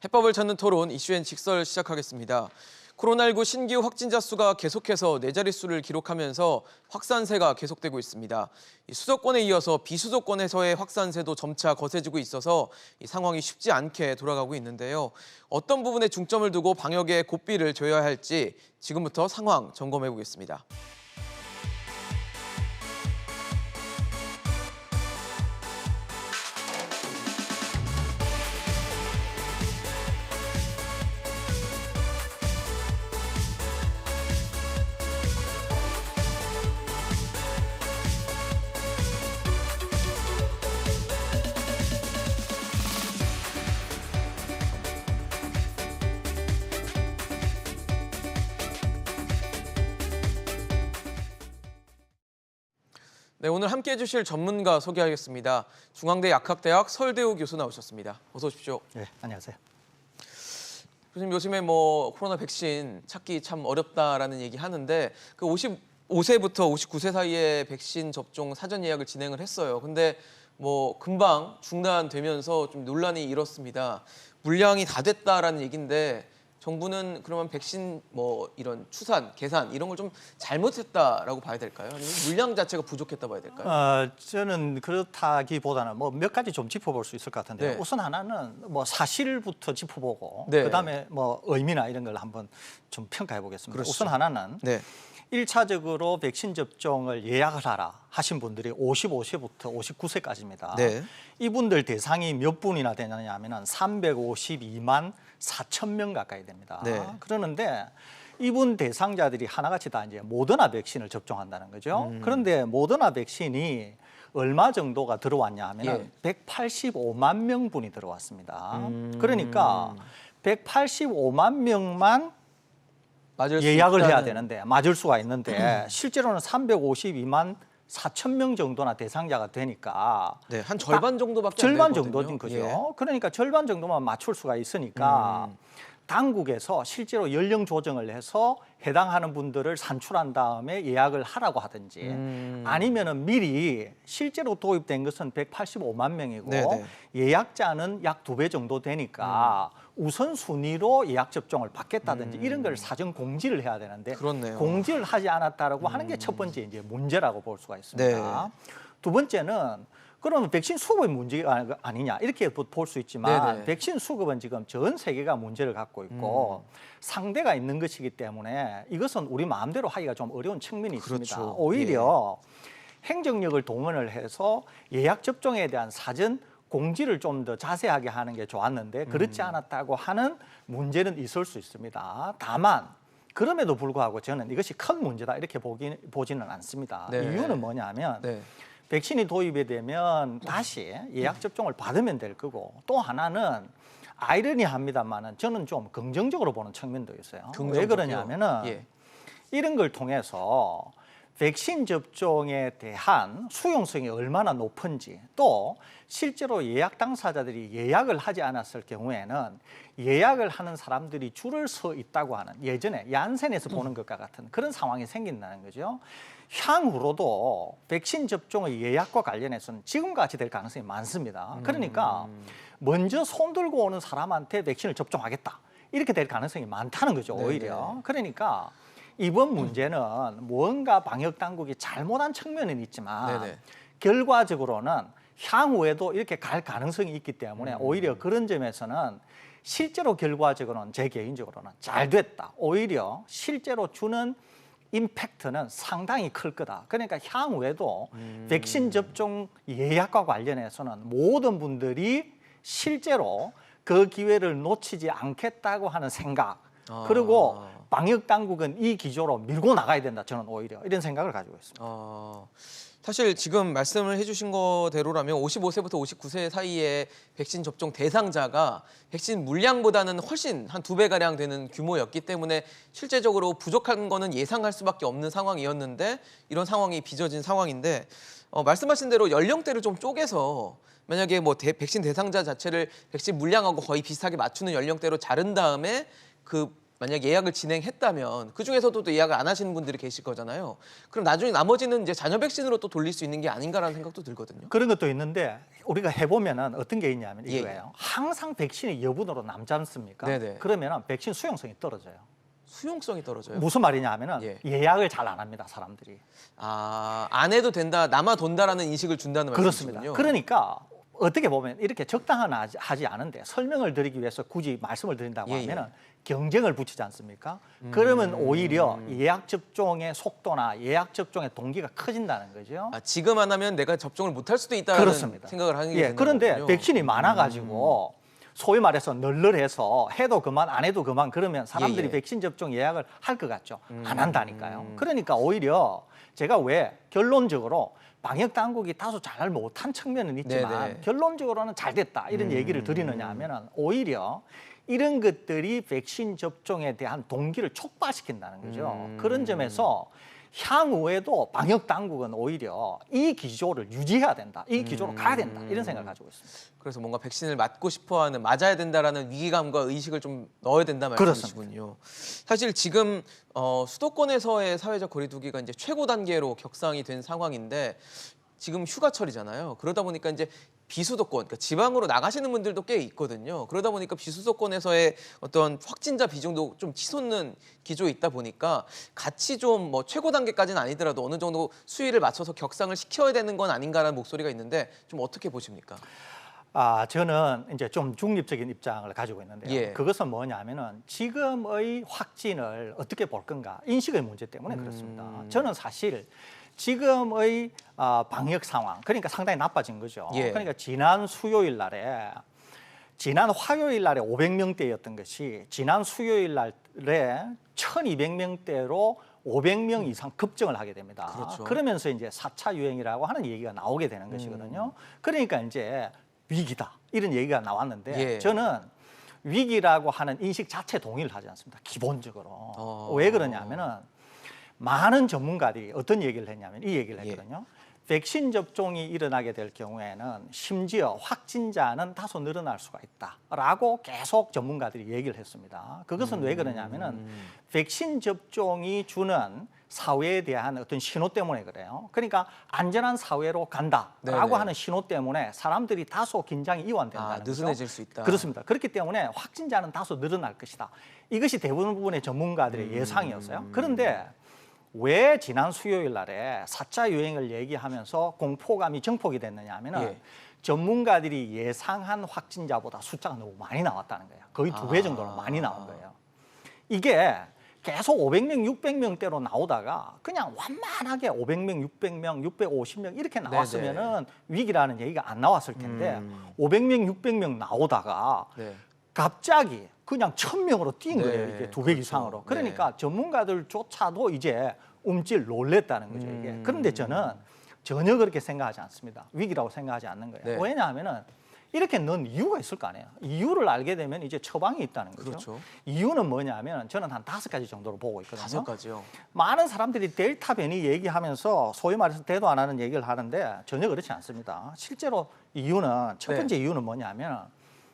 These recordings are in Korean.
해법을 찾는 토론 이슈앤 직설 시작하겠습니다. 코로나19 신규 확진자 수가 계속해서 4자릿수를 기록하면서 확산세가 계속되고 있습니다. 수도권에 이어서 비수도권에서의 확산세도 점차 거세지고 있어서 이 상황이 쉽지 않게 돌아가고 있는데요. 어떤 부분에 중점을 두고 방역에 고삐를 줘야 할지 지금부터 상황 점검해 보겠습니다. 네, 오늘 함께해 주실 전문가 소개하겠습니다. 중앙대 약학대학 설대우 교수 나오셨습니다. 어서 오십시오. 네, 안녕하세요. 교수님, 요즘에 코로나 백신 찾기 참 어렵다라는 얘기 하는데 그 55세부터 59세 사이에 백신 접종 사전 예약을 진행을 했어요. 근데 금방 중단되면서 좀 논란이 일었습니다. 물량이 다 됐다라는 얘기인데 정부는 그러면 백신 이런 추산, 계산 이런 걸 좀 잘못했다라고 봐야 될까요? 아니면 물량 자체가 부족했다 봐야 될까요? 저는 그렇다기보다는 몇 가지 좀 짚어볼 수 있을 것 같은데요. 네. 우선 하나는 사실부터 짚어보고 네. 그다음에 의미나 이런 걸 한번 좀 평가해 보겠습니다. 그렇죠. 우선 하나는 네. 1차적으로 백신 접종을 예약을 하라 하신 분들이 55세부터 59세까지입니다. 네. 이분들 대상이 몇 분이나 되느냐 하면 352만 4천 명 가까이 됩니다. 네. 그러는데 이분 대상자들이 하나같이 다 이제 모더나 백신을 접종한다는 거죠. 그런데 모더나 백신이 얼마 정도가 들어왔냐 하면 185만 명분이 들어왔습니다. 그러니까 185만 명만 맞을 수 예약을 해야 있다는- 되는데 맞을 수가 있는데 실제로는 352만 4천 명 정도나 대상자가 되니까 네, 한 절반 정도밖에 안 절반 되거든요. 정도인 거죠. 예. 그러니까 절반 정도만 맞출 수가 있으니까 당국에서 실제로 연령 조정을 해서 해당하는 분들을 산출한 다음에 예약을 하라고 하든지 아니면은 미리 실제로 도입된 것은 185만 명이고 네네. 예약자는 약 2배 정도 되니까 우선순위로 예약 접종을 받겠다든지 이런 걸 사전 공지를 해야 되는데 그렇네요. 공지를 하지 않았다라고 하는 게 첫 번째 이제 문제라고 볼 수가 있습니다. 네. 두 번째는 그러면 백신 수급의 문제가 아니냐 이렇게 볼 수 있지만 네네. 백신 수급은 지금 전 세계가 문제를 갖고 있고 상대가 있는 것이기 때문에 이것은 우리 마음대로 하기가 좀 어려운 측면이 있습니다. 그렇죠. 오히려 행정력을 동원을 해서 예약 접종에 대한 사전 공지를 좀 더 자세하게 하는 게 좋았는데 그렇지 않았다고 하는 문제는 있을 수 있습니다. 다만 그럼에도 불구하고 저는 이것이 큰 문제다 이렇게 보지는 않습니다. 네. 이유는 뭐냐면 네. 백신이 도입이 되면 다시 예약 접종을 받으면 될 거고 또 하나는 아이러니합니다만은 저는 좀 긍정적으로 보는 측면도 있어요. 왜 긍정적이요? 그러냐면은 예. 이런 걸 통해서 백신 접종에 대한 수용성이 얼마나 높은지 또 실제로 예약 당사자들이 예약을 하지 않았을 경우에는 예약을 하는 사람들이 줄을 서 있다고 하는 예전에 얀센에서 보는 것과 같은 그런 상황이 생긴다는 거죠. 향후로도 백신 접종의 예약과 관련해서는 지금같이 될 가능성이 많습니다. 그러니까 먼저 손 들고 오는 사람한테 백신을 접종하겠다 이렇게 될 가능성이 많다는 거죠. 오히려. 네네. 그러니까 이번 문제는 무언가 방역 당국이 잘못한 측면은 있지만 네네. 결과적으로는 향후에도 이렇게 갈 가능성이 있기 때문에 오히려 그런 점에서는 실제로 결과적으로는 제 개인적으로는 잘 됐다. 오히려 실제로 주는 임팩트는 상당히 클 거다. 그러니까 향후에도 백신 접종 예약과 관련해서는 모든 분들이 실제로 그 기회를 놓치지 않겠다고 하는 생각 그리고 방역 당국은 이 기조로 밀고 나가야 된다. 저는 오히려 이런 생각을 가지고 있습니다. 사실 지금 말씀을 해주신 거대로라면 55세부터 59세 사이에 백신 접종 대상자가 백신 물량보다는 훨씬 한 2배가량 되는 규모였기 때문에 실제적으로 부족한 거는 예상할 수밖에 없는 상황이었는데 이런 상황이 빚어진 상황인데 말씀하신 대로 연령대를 좀 쪼개서 만약에 백신 대상자 자체를 백신 물량하고 거의 비슷하게 맞추는 연령대로 자른 다음에 그 만약 예약을 진행했다면 그 중에서도 또 예약을 안 하시는 분들이 계실 거잖아요. 그럼 나중에 나머지는 이제 잔여 백신으로 또 돌릴 수 있는 게 아닌가라는 생각도 들거든요. 그런 것도 있는데 우리가 해보면은 어떤 게 있냐면 예, 이거예요. 항상 백신이 여분으로 남지 않습니까? 네네. 그러면은 백신 수용성이 떨어져요. 수용성이 떨어져요. 무슨 말이냐면은 예. 예약을 잘 안 합니다, 사람들이. 아, 안 해도 된다, 남아 돈다라는 인식을 준다는 그렇습니다. 말씀이시군요. 그러니까 어떻게 보면 이렇게 적당한 하지 않은데 설명을 드리기 위해서 굳이 말씀을 드린다고 예, 하면은 경쟁을 붙이지 않습니까? 그러면 오히려 예약 접종의 속도나 예약 접종의 동기가 커진다는 거죠. 아, 지금 안 하면 내가 접종을 못 할 수도 있다는 그렇습니다. 생각을 하는 게 예, 되는 그런데 거군요. 백신이 많아가지고 소위 말해서 널널해서 해도 그만 안 해도 그만 그러면 사람들이 예. 백신 접종 예약을 할 것 같죠. 안 한다니까요. 그러니까 오히려 제가 왜 결론적으로 방역 당국이 다소 잘 못한 측면은 있지만 네네. 결론적으로는 잘 됐다 이런 얘기를 드리느냐 하면은 오히려 이런 것들이 백신 접종에 대한 동기를 촉발시킨다는 거죠. 그런 점에서 향후에도 방역 당국은 오히려 이 기조를 유지해야 된다. 이 기조로 가야 된다. 이런 생각을 가지고 있습니다. 그래서 뭔가 백신을 맞고 싶어하는, 맞아야 된다라는 위기감과 의식을 좀 넣어야 된다 말씀이시군요. 사실 지금 수도권에서의 사회적 거리두기가 이제 최고 단계로 격상이 된 상황인데 지금 휴가철이잖아요. 그러다 보니까 이제 비수도권, 그러니까 지방으로 나가시는 분들도 꽤 있거든요. 그러다 보니까 비수도권에서의 어떤 확진자 비중도 좀 치솟는 기조에 있다 보니까 같이 좀 뭐 최고 단계까지는 아니더라도 어느 정도 수위를 맞춰서 격상을 시켜야 되는 건 아닌가라는 목소리가 있는데 좀 어떻게 보십니까? 저는 이제 좀 중립적인 입장을 가지고 있는데요. 예. 그것은 뭐냐면은 지금의 확진을 어떻게 볼 건가 인식의 문제 때문에 그렇습니다. 저는 사실 지금의 방역 상황 그러니까 상당히 나빠진 거죠. 예. 그러니까 지난 화요일 날에 500명대였던 것이 지난 수요일 날에 1200명대로 500명 이상 급증을 하게 됩니다. 그렇죠. 그러면서 이제 4차 유행이라고 하는 얘기가 나오게 되는 것이거든요. 그러니까 이제 위기다 이런 얘기가 나왔는데 예. 저는 위기라고 하는 인식 자체 동의를 하지 않습니다. 기본적으로. 왜 그러냐면은 많은 전문가들이 어떤 얘기를 했냐면 이 얘기를 했거든요. 백신 접종이 일어나게 될 경우에는 심지어 확진자는 다소 늘어날 수가 있다라고 계속 전문가들이 얘기를 했습니다. 그것은 왜 그러냐면은 백신 접종이 주는 사회에 대한 어떤 신호 때문에 그래요. 그러니까 안전한 사회로 간다라고 네네. 하는 신호 때문에 사람들이 다소 긴장이 이완된다는 거죠. 느슨해질 수 있다. 그렇습니다. 그렇기 때문에 확진자는 다소 늘어날 것이다. 이것이 대부분의 전문가들의 예상이었어요. 그런데 왜 지난 수요일 날에 4차 유행을 얘기하면서 공포감이 증폭이 됐느냐 하면은 예. 전문가들이 예상한 확진자보다 숫자가 너무 많이 나왔다는 거예요. 거의 2배 정도로 많이 나온 거예요. 이게 계속 500명, 600명대로 나오다가 그냥 완만하게 500명, 600명, 650명 이렇게 나왔으면은 위기라는 얘기가 안 나왔을 텐데 500명, 600명 나오다가 네. 갑자기 그냥 1000명으로 뛴 거예요. 이게 2배 그렇죠. 이상으로. 그러니까 전문가들조차도 이제 놀랬다는 거죠. 이게. 그런데 저는 전혀 그렇게 생각하지 않습니다. 위기라고 생각하지 않는 거예요. 네. 왜냐하면은 이렇게 넣은 이유가 있을 거 아니에요. 이유를 알게 되면 이제 처방이 있다는 거죠. 그렇죠. 이유는 뭐냐면 저는 한 5가지 정도로 보고 있거든요. 5가지요. 많은 사람들이 델타 변이 얘기하면서 소위 말해서 대도 안 하는 얘기를 하는데 전혀 그렇지 않습니다. 실제로 이유는 첫 번째 이유는 뭐냐면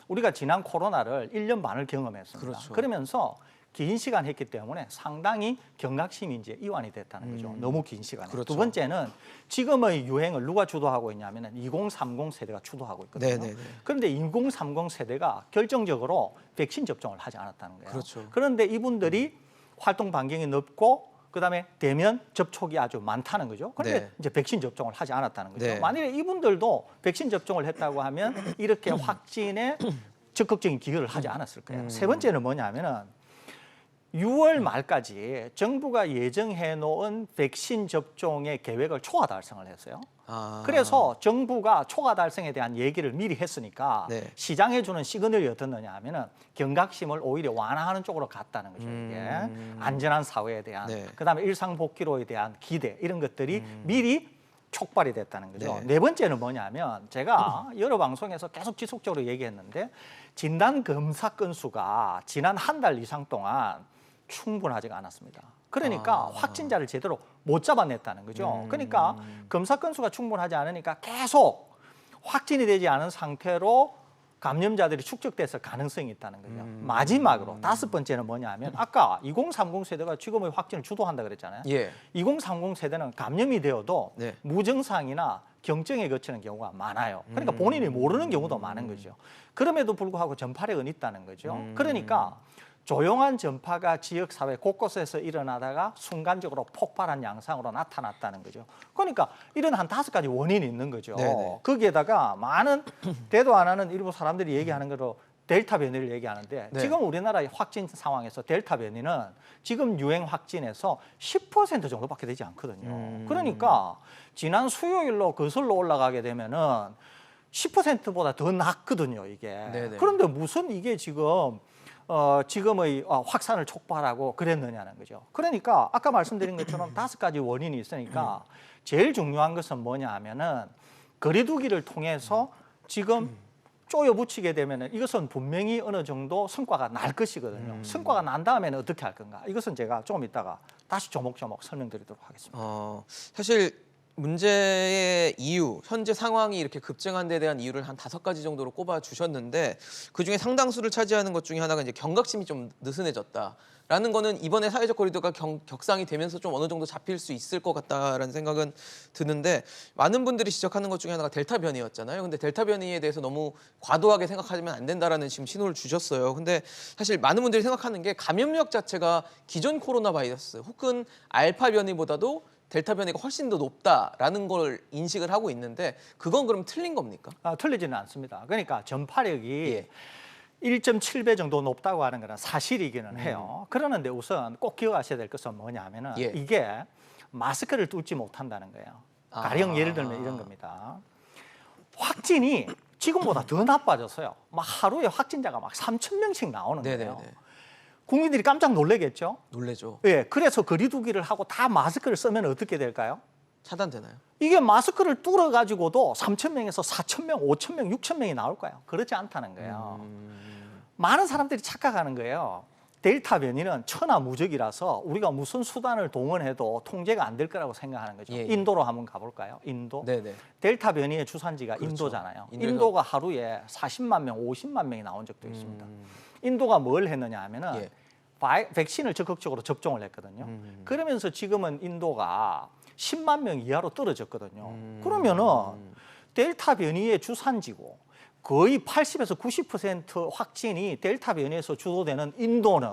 우리가 지난 코로나를 1년 반을 경험했습니다. 그렇죠. 그러면서 긴 시간 했기 때문에 상당히 경각심이 이제 이완이 됐다는 거죠. 너무 긴 시간에. 그렇죠. 두 번째는 지금의 유행을 누가 주도하고 있냐면 2030 세대가 주도하고 있거든요. 네네네. 그런데 2030 세대가 결정적으로 백신 접종을 하지 않았다는 거예요. 그렇죠. 그런데 이분들이 활동 반경이 넓고 그다음에 대면 접촉이 아주 많다는 거죠. 그런데 네. 이제 백신 접종을 하지 않았다는 거죠. 네. 만일에 이분들도 백신 접종을 했다고 하면 이렇게 확진에 적극적인 기여를 하지 않았을 거예요. 세 번째는 뭐냐면은 6월 말까지 정부가 예정해 놓은 백신 접종의 계획을 초과 달성을 했어요. 그래서 정부가 초과 달성에 대한 얘기를 미리 했으니까 네. 시장에 주는 시그널이 어떻느냐 하면은 경각심을 오히려 완화하는 쪽으로 갔다는 거죠. 이게 안전한 사회에 대한 네. 그다음에 일상 복귀로에 대한 기대 이런 것들이 미리 촉발이 됐다는 거죠. 네. 네 번째는 뭐냐면 제가 여러 방송에서 계속 지속적으로 얘기했는데 진단 검사 건수가 지난 한 달 이상 동안 충분하지가 않았습니다. 그러니까 확진자를 제대로 못 잡아냈다는 거죠. 그러니까 검사 건수가 충분하지 않으니까 계속 확진이 되지 않은 상태로 감염자들이 축적됐을 가능성이 있다는 거죠. 마지막으로 5번째는 뭐냐면 아까 2030 세대가 지금의 확진을 주도한다 그랬잖아요. 예. 2030 세대는 감염이 되어도 네. 무증상이나 경증에 거치는 경우가 많아요. 그러니까 본인이 모르는 경우도 많은 거죠. 그럼에도 불구하고 전파력은 있다는 거죠. 그러니까 조용한 전파가 지역사회 곳곳에서 일어나다가 순간적으로 폭발한 양상으로 나타났다는 거죠. 그러니까 이런 한 5가지 원인이 있는 거죠. 네네. 거기에다가 많은 대도 안 하는 일부 사람들이 얘기하는 거로 델타 변이를 얘기하는데 네. 지금 우리나라의 확진 상황에서 델타 변이는 지금 유행 확진에서 10% 정도밖에 되지 않거든요. 그러니까 지난 수요일로 거슬러 올라가게 되면은 10%보다 더 낮거든요, 이게. 네네. 그런데 무슨 이게 지금의 확산을 촉발하고 그랬느냐는 거죠. 그러니까 아까 말씀드린 것처럼 5가지 원인이 있으니까 제일 중요한 것은 뭐냐 하면은 거리두기를 통해서 지금 쪼여 붙이게 되면은 이것은 분명히 어느 정도 성과가 날 것이거든요. 성과가 난 다음에는 어떻게 할 건가? 이것은 제가 조금 이따가 다시 조목조목 설명드리도록 하겠습니다. 사실 문제의 이유, 현재 상황이 이렇게 급증한 데 대한 이유를 한 5가지 정도로 꼽아 주셨는데 그중에 상당수를 차지하는 것 중에 하나가 이제 경각심이 좀 느슨해졌다라는 거는 이번에 사회적 거리두기가 격상이 되면서 좀 어느 정도 잡힐 수 있을 것 같다라는 생각은 드는데 많은 분들이 지적하는 것 중에 하나가 델타 변이였잖아요. 근데 델타 변이에 대해서 너무 과도하게 생각하면 안 된다라는 지금 신호를 주셨어요. 근데 사실 많은 분들이 생각하는 게 감염력 자체가 기존 코로나 바이러스 혹은 알파 변이보다도 델타 변이가 훨씬 더 높다라는 걸 인식을 하고 있는데 그건 그럼 틀린 겁니까? 틀리지는 않습니다. 그러니까 전파력이 예. 1.7배 정도 높다고 하는 건 사실이기는 해요. 그러는데 우선 꼭 기억하셔야 될 것은 뭐냐면은 예. 이게 마스크를 뚫지 못한다는 거예요. 가령 예를 들면 이런 겁니다. 확진이 지금보다 더 나빠졌어요. 막 하루에 확진자가 막 3,000명씩 나오는 거예요. 네네네. 국민들이 깜짝 놀라겠죠? 놀래죠. 예, 그래서 거리두기를 하고 다 마스크를 쓰면 어떻게 될까요? 차단되나요? 이게 마스크를 뚫어가지고도 3,000명에서 4,000명, 5,000명, 6,000명이 나올 거예요. 그렇지 않다는 거예요. 많은 사람들이 착각하는 거예요. 델타 변이는 천하무적이라서 우리가 무슨 수단을 동원해도 통제가 안 될 거라고 생각하는 거죠. 예, 예. 인도로 한번 가볼까요? 인도. 네네. 델타 변이의 주산지가 그렇죠. 인도잖아요. 인도에서- 인도가 하루에 40만 명, 50만 명이 나온 적도 있습니다. 인도가 뭘 했느냐 하면은 예. 백신을 적극적으로 접종을 했거든요. 그러면서 지금은 인도가 10만 명 이하로 떨어졌거든요. 그러면은 델타 변이의 주산지고 거의 80에서 90% 확진이 델타 변이에서 주도되는 인도는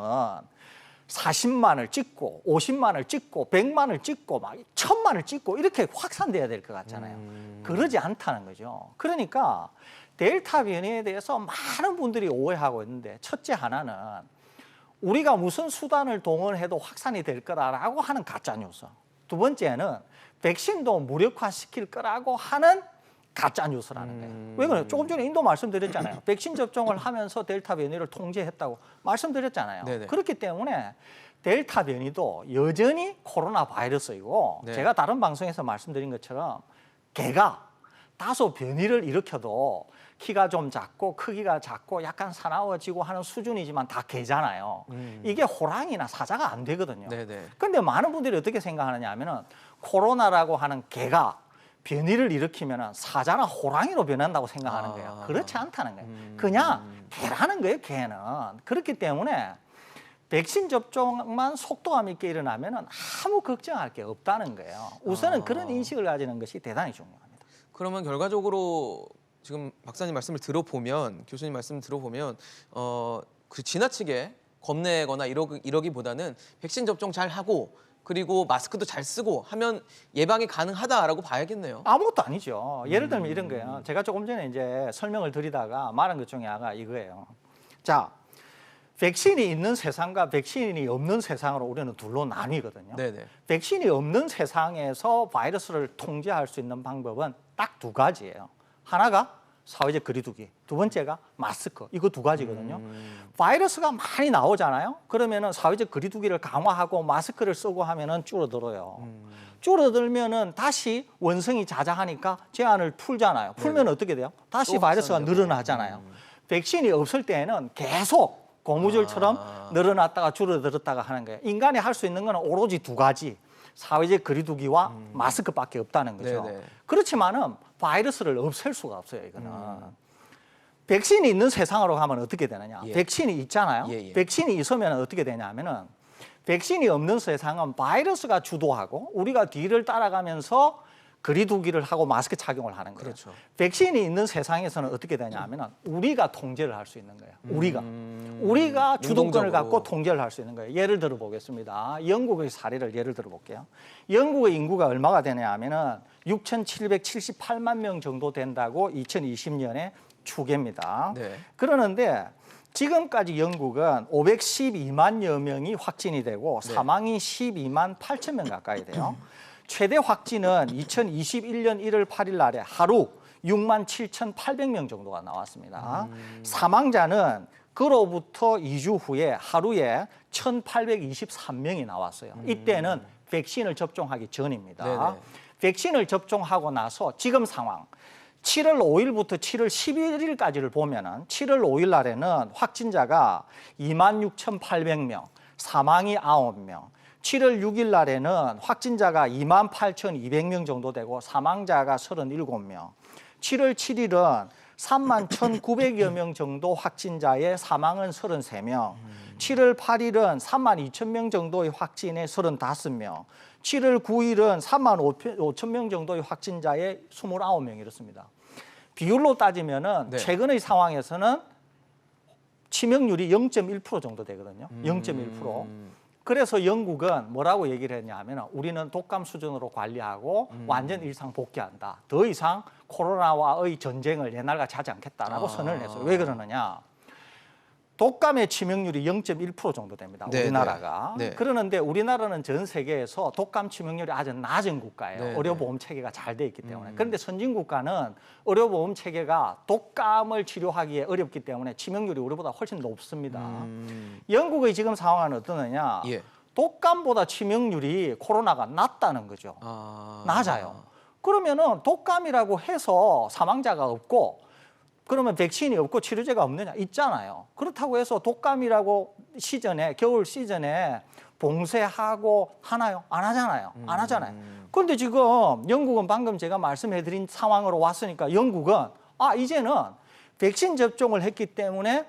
40만을 찍고 50만을 찍고 100만을 찍고 막 1000만을 찍고 이렇게 확산돼야 될 것 같잖아요. 그러지 않다는 거죠. 그러니까 델타 변이에 대해서 많은 분들이 오해하고 있는데 첫째 하나는 우리가 무슨 수단을 동원해도 확산이 될 거라고 하는 가짜 뉴스. 두 번째는 백신도 무력화시킬 거라고 하는 가짜 뉴스라는 거예요. 왜 그래요? 조금 전에 인도 말씀드렸잖아요. 백신 접종을 하면서 델타 변이를 통제했다고 말씀드렸잖아요. 네네. 그렇기 때문에 델타 변이도 여전히 코로나 바이러스이고 네. 제가 다른 방송에서 말씀드린 것처럼 개가 다소 변이를 일으켜도 키가 좀 작고 크기가 작고 약간 사나워지고 하는 수준이지만 다 개잖아요. 이게 호랑이나 사자가 안 되거든요. 네네. 근데 많은 분들이 어떻게 생각하느냐 하면은 코로나라고 하는 개가 변이를 일으키면은 사자나 호랑이로 변한다고 생각하는 거예요. 그렇지 않다는 거예요. 그냥 개라는 거예요, 개는. 그렇기 때문에 백신 접종만 속도감 있게 일어나면은 아무 걱정할 게 없다는 거예요. 우선은 그런 인식을 가지는 것이 대단히 중요합니다. 그러면 결과적으로 지금 박사님 말씀을 들어보면 교수님 말씀을 들어보면 그 지나치게 겁내거나 이러기보다는 백신 접종 잘 하고 그리고 마스크도 잘 쓰고 하면 예방이 가능하다라고 봐야겠네요. 아무것도 아니죠. 예를 들면 이런 거예요. 제가 조금 전에 이제 설명을 드리다가 말한 것 중에 하나가 이거예요. 자, 백신이 있는 세상과 백신이 없는 세상으로 우리는 둘로 나뉘거든요. 네네. 백신이 없는 세상에서 바이러스를 통제할 수 있는 방법은 딱 2가지예요. 하나가 사회적 거리두기, 두 번째가 마스크. 이거 2가지거든요. 바이러스가 많이 나오잖아요. 그러면은 사회적 거리두기를 강화하고 마스크를 쓰고 하면은 줄어들어요. 줄어들면은 다시 원성이 자자하니까 제한을 풀잖아요. 풀면 어떻게 돼요? 다시 또 바이러스가 확산되고. 늘어나잖아요. 백신이 없을 때에는 계속 고무줄처럼 늘어났다가 줄어들었다가 하는 거예요. 인간이 할 수 있는 건 오로지 2가지. 사회적 거리두기와 마스크밖에 없다는 거죠. 네네. 그렇지만은 바이러스를 없앨 수가 없어요, 이거는. 백신이 있는 세상으로 가면 어떻게 되느냐? 예. 백신이 있잖아요. 예. 백신이 있으면 어떻게 되냐면은 백신이 없는 세상은 바이러스가 주도하고 우리가 뒤를 따라가면서 거리두기를 하고 마스크 착용을 하는 거예요. 그렇죠. 백신이 있는 세상에서는 어떻게 되냐면은 우리가 통제를 할 수 있는 거예요. 우리가 주도권을 능동적으로. 갖고 통제를 할 수 있는 거예요. 예를 들어 보겠습니다. 영국의 사례를 예를 들어 볼게요. 영국의 인구가 얼마가 되냐 하면은 6,778만 명 정도 된다고 2020년에 추계입니다. 네. 그러는데 지금까지 영국은 512만여 명이 확진이 되고 사망이 12만 8천 명 가까이 돼요. 최대 확진은 2021년 1월 8일 날에 하루 6만 7,800명 정도가 나왔습니다. 사망자는 그로부터 2주 후에 하루에 1,823명이 나왔어요. 이때는 백신을 접종하기 전입니다. 네네. 백신을 접종하고 나서 지금 상황 7월 5일부터 7월 11일까지를 보면은 7월 5일 날에는 확진자가 26,800명, 사망이 9명. 7월 6일 날에는 확진자가 28,200명 정도 되고 사망자가 37명. 7월 7일은 31,900여 명 정도 확진자의 사망은 33명. 7월 8일은 32,000명 정도의 확진에 35명. 7월 9일은 35,000명 정도의 확진자의 29명 이렇습니다. 비율로 따지면은 네. 최근의 상황에서는 치명률이 0.1% 정도 되거든요. 0.1%. 그래서 영국은 뭐라고 얘기를 했냐면 우리는 독감 수준으로 관리하고 완전 일상 복귀한다. 더 이상 코로나와의 전쟁을 옛날같이 하지 않겠다라고 선언을 했어요. 왜 그러느냐? 독감의 치명률이 0.1% 정도 됩니다. 네, 우리나라가. 네. 그러는데 우리나라는 전 세계에서 독감 치명률이 아주 낮은 국가예요. 네, 의료보험 체계가 잘 돼 있기 때문에. 그런데 선진 국가는 의료보험 체계가 독감을 치료하기에 어렵기 때문에 치명률이 우리보다 훨씬 높습니다. 영국의 지금 상황은 어떠느냐? 예. 독감보다 치명률이 코로나가 낮다는 거죠. 낮아요. 그러면은 독감이라고 해서 사망자가 없고 그러면 백신이 없고 치료제가 없느냐? 있잖아요. 그렇다고 해서 독감이라고 시즌에 겨울 시즌에 봉쇄하고 하나요? 안 하잖아요. 안 하잖아요. 그런데 지금 영국은 방금 제가 말씀해드린 상황으로 왔으니까 영국은 이제는 백신 접종을 했기 때문에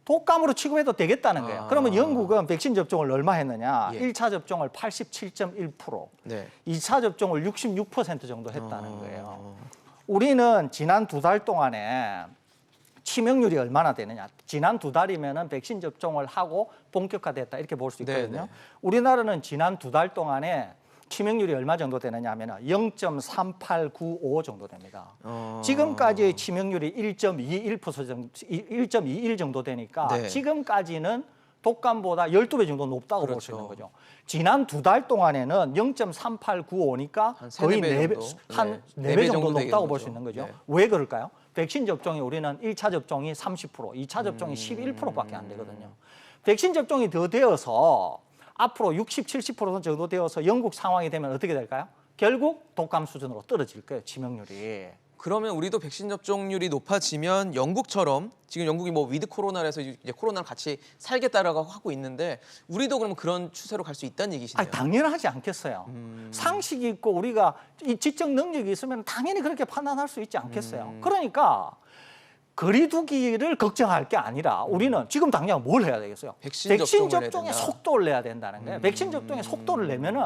독감으로 취급해도 되겠다는 거예요. 그러면 영국은 백신 접종을 얼마 했느냐? 예. 1차 접종을 87.1%, 네. 2차 접종을 66% 정도 했다는 거예요. 우리는 지난 2달 동안에 치명률이 얼마나 되느냐? 지난 2달이면은 백신 접종을 하고 본격화됐다 이렇게 볼 수 있거든요. 네네. 우리나라는 지난 2달 동안에 치명률이 얼마 정도 되느냐 하면 0.3895 정도 됩니다. 지금까지의 치명률이 1.21 정도 되니까 네. 지금까지는 독감보다 12배 정도 높다고 볼 수 그렇죠. 있는 거죠. 지난 2달 동안에는 0.3895니까 한 거의 3-4배 4배, 정도? 한 네. 4배 4배 정도 정도 높다고 되겠는 볼 수 거죠. 있는 거죠. 네. 왜 그럴까요? 백신 접종이 우리는 1차 접종이 30%, 2차 접종이 11%밖에 안 되거든요. 백신 접종이 더 되어서 앞으로 60, 70% 정도 되어서 영국 상황이 되면 어떻게 될까요? 결국 독감 수준으로 떨어질 거예요, 치명률이. 그러면 우리도 백신 접종률이 높아지면 영국처럼 지금 영국이 뭐 위드 코로나라서 이제 코로나를 같이 살겠다라고 하고 있는데 우리도 그러면 그런 추세로 갈 수 있다는 얘기시네요. 당연하지 않겠어요. 상식이 있고 우리가 이 지적 능력이 있으면 당연히 그렇게 판단할 수 있지 않겠어요. 그러니까 거리두기를 걱정할 게 아니라 우리는 지금 당장 뭘 해야 되겠어요? 백신 접종을 해야 접종의 된다. 속도를 내야 된다는 거예요. 백신 접종의 속도를 내면은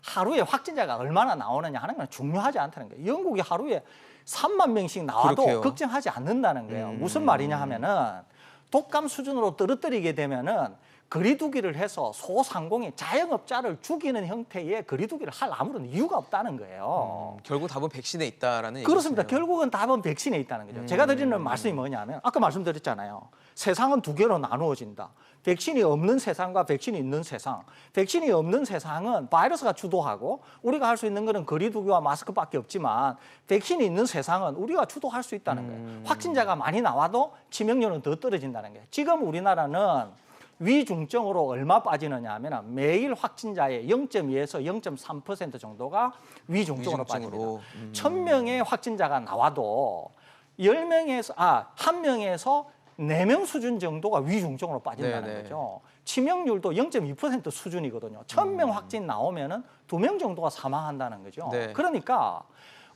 하루에 확진자가 얼마나 나오느냐 하는 건 중요하지 않다는 거예요. 영국이 하루에 3만 명씩 나와도 그렇게요. 걱정하지 않는다는 거예요. 무슨 말이냐 하면은 독감 수준으로 떨어뜨리게 되면은 거리두기를 해서 소상공인 자영업자를 죽이는 형태의 거리두기를 할 아무런 이유가 없다는 거예요. 결국 답은 백신에 있다라는 얘기죠. 그렇습니다. 결국은 답은 백신에 있다는 거죠. 제가 드리는 말씀이 뭐냐면 아까 말씀드렸잖아요. 세상은 두 개로 나누어진다. 백신이 없는 세상과 백신이 있는 세상. 백신이 없는 세상은 바이러스가 주도하고 우리가 할 수 있는 것은 거리두기와 마스크밖에 없지만 백신이 있는 세상은 우리가 주도할 수 있다는 거예요. 확진자가 많이 나와도 치명률은 더 떨어진다는 거예요. 지금 우리나라는 위중증으로 얼마 빠지느냐 하면 매일 확진자의 0.2에서 0.3% 정도가 위중증으로 빠집니다. 1,000명의 확진자가 나와도 1명에서 4명 수준 정도가 위중증으로 빠진다는 네네. 거죠. 치명률도 0.2% 수준이거든요. 1,000명 확진 나오면은 2명 정도가 사망한다는 거죠. 네. 그러니까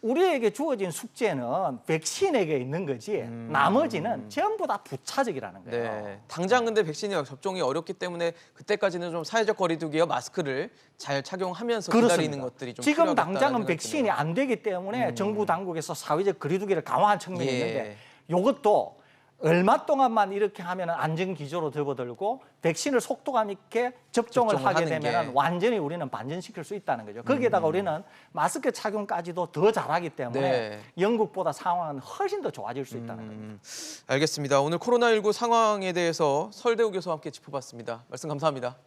우리에게 주어진 숙제는 백신에게 있는 거지 나머지는 전부 다 부차적이라는 거예요. 네. 당장 근데 백신이 접종이 어렵기 때문에 그때까지는 좀 사회적 거리두기와 마스크를 잘 착용하면서 기다리는 것들이 좀 지금 필요하겠다는 당장은 생각이 백신이 드네요. 안 되기 때문에 정부 당국에서 사회적 거리두기를 강화한 측면이 예. 있는데 이것도 얼마 동안만 이렇게 하면 안전 기조로 접어들고 백신을 속도감 있게 접종을 하게 하는 되면 게. 완전히 우리는 반전시킬 수 있다는 거죠. 거기에다가 우리는 마스크 착용까지도 더 잘하기 때문에 네. 영국보다 상황은 훨씬 더 좋아질 수 있다는 겁니다. 알겠습니다. 오늘 코로나19 상황에 대해서 설대우 교수와 함께 짚어봤습니다. 말씀 감사합니다.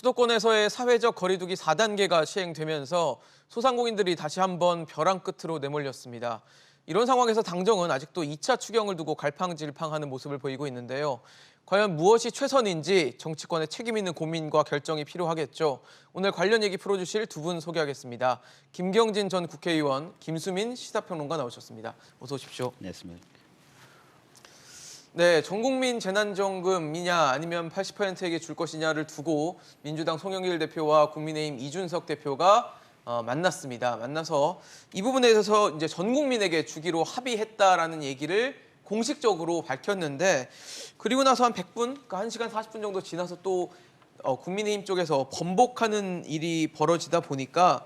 수도권에서의 사회적 거리두기 4단계가 시행되면서 소상공인들이 다시 한번 벼랑 끝으로 내몰렸습니다. 이런 상황에서 당정은 아직도 2차 추경을 두고 갈팡질팡하는 모습을 보이고 있는데요. 과연 무엇이 최선인지 정치권의 책임 있는 고민과 결정이 필요하겠죠. 오늘 관련 얘기 풀어주실 두 분 소개하겠습니다. 김경진 전 국회의원, 김수민 시사평론가 나오셨습니다. 어서 오십시오. 네, 맞습니다. 네, 전국민 재난지원금이냐 아니면 80%에게 줄 것이냐를 두고 민주당 송영길 대표와 국민의힘 이준석 대표가 만났습니다. 만나서 이 부분에 대해서 이제 전 국민에게 주기로 합의했다라는 얘기를 공식적으로 밝혔는데 그리고 나서 한 100분, 그러니까 1시간 40분 정도 지나서 또 국민의힘 쪽에서 번복하는 일이 벌어지다 보니까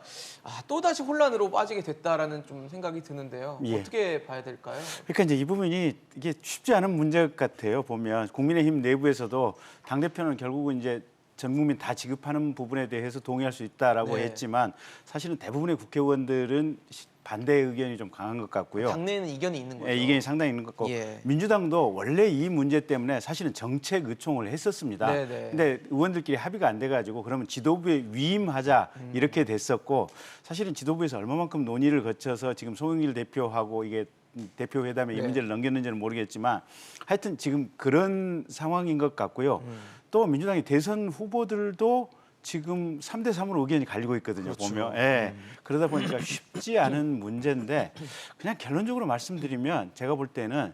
또다시 혼란으로 빠지게 됐다라는 좀 생각이 드는데요. 예. 어떻게 봐야 될까요? 그러니까 이제 이 부분이 이게 쉽지 않은 문제 같아요. 보면 국민의힘 내부에서도 당 대표는 결국은 이제 전 국민 다 지급하는 부분에 대해서 동의할 수 있다라고 네. 했지만 사실은 대부분의 국회의원들은 반대 의견이 좀 강한 것 같고요. 당내에는 이견이 있는 거죠. 예, 이견이 상당히 있는 것 같고 예. 민주당도 원래 이 문제 때문에 사실은 정책 의총을 했었습니다. 네네. 근데 의원들끼리 합의가 안 돼가지고 그러면 지도부에 위임하자 이렇게 됐었고 사실은 지도부에서 얼마만큼 논의를 거쳐서 지금 송영길 대표하고 이게 대표 회담에 이 네. 문제를 넘겼는지는 모르겠지만 하여튼 지금 그런 상황인 것 같고요. 또 민주당의 대선 후보들도 지금 3대 3으로 의견이 갈리고 있거든요. 그렇죠. 보면 예. 그러다 보니까 쉽지 않은 문제인데 그냥 결론적으로 말씀드리면 제가 볼 때는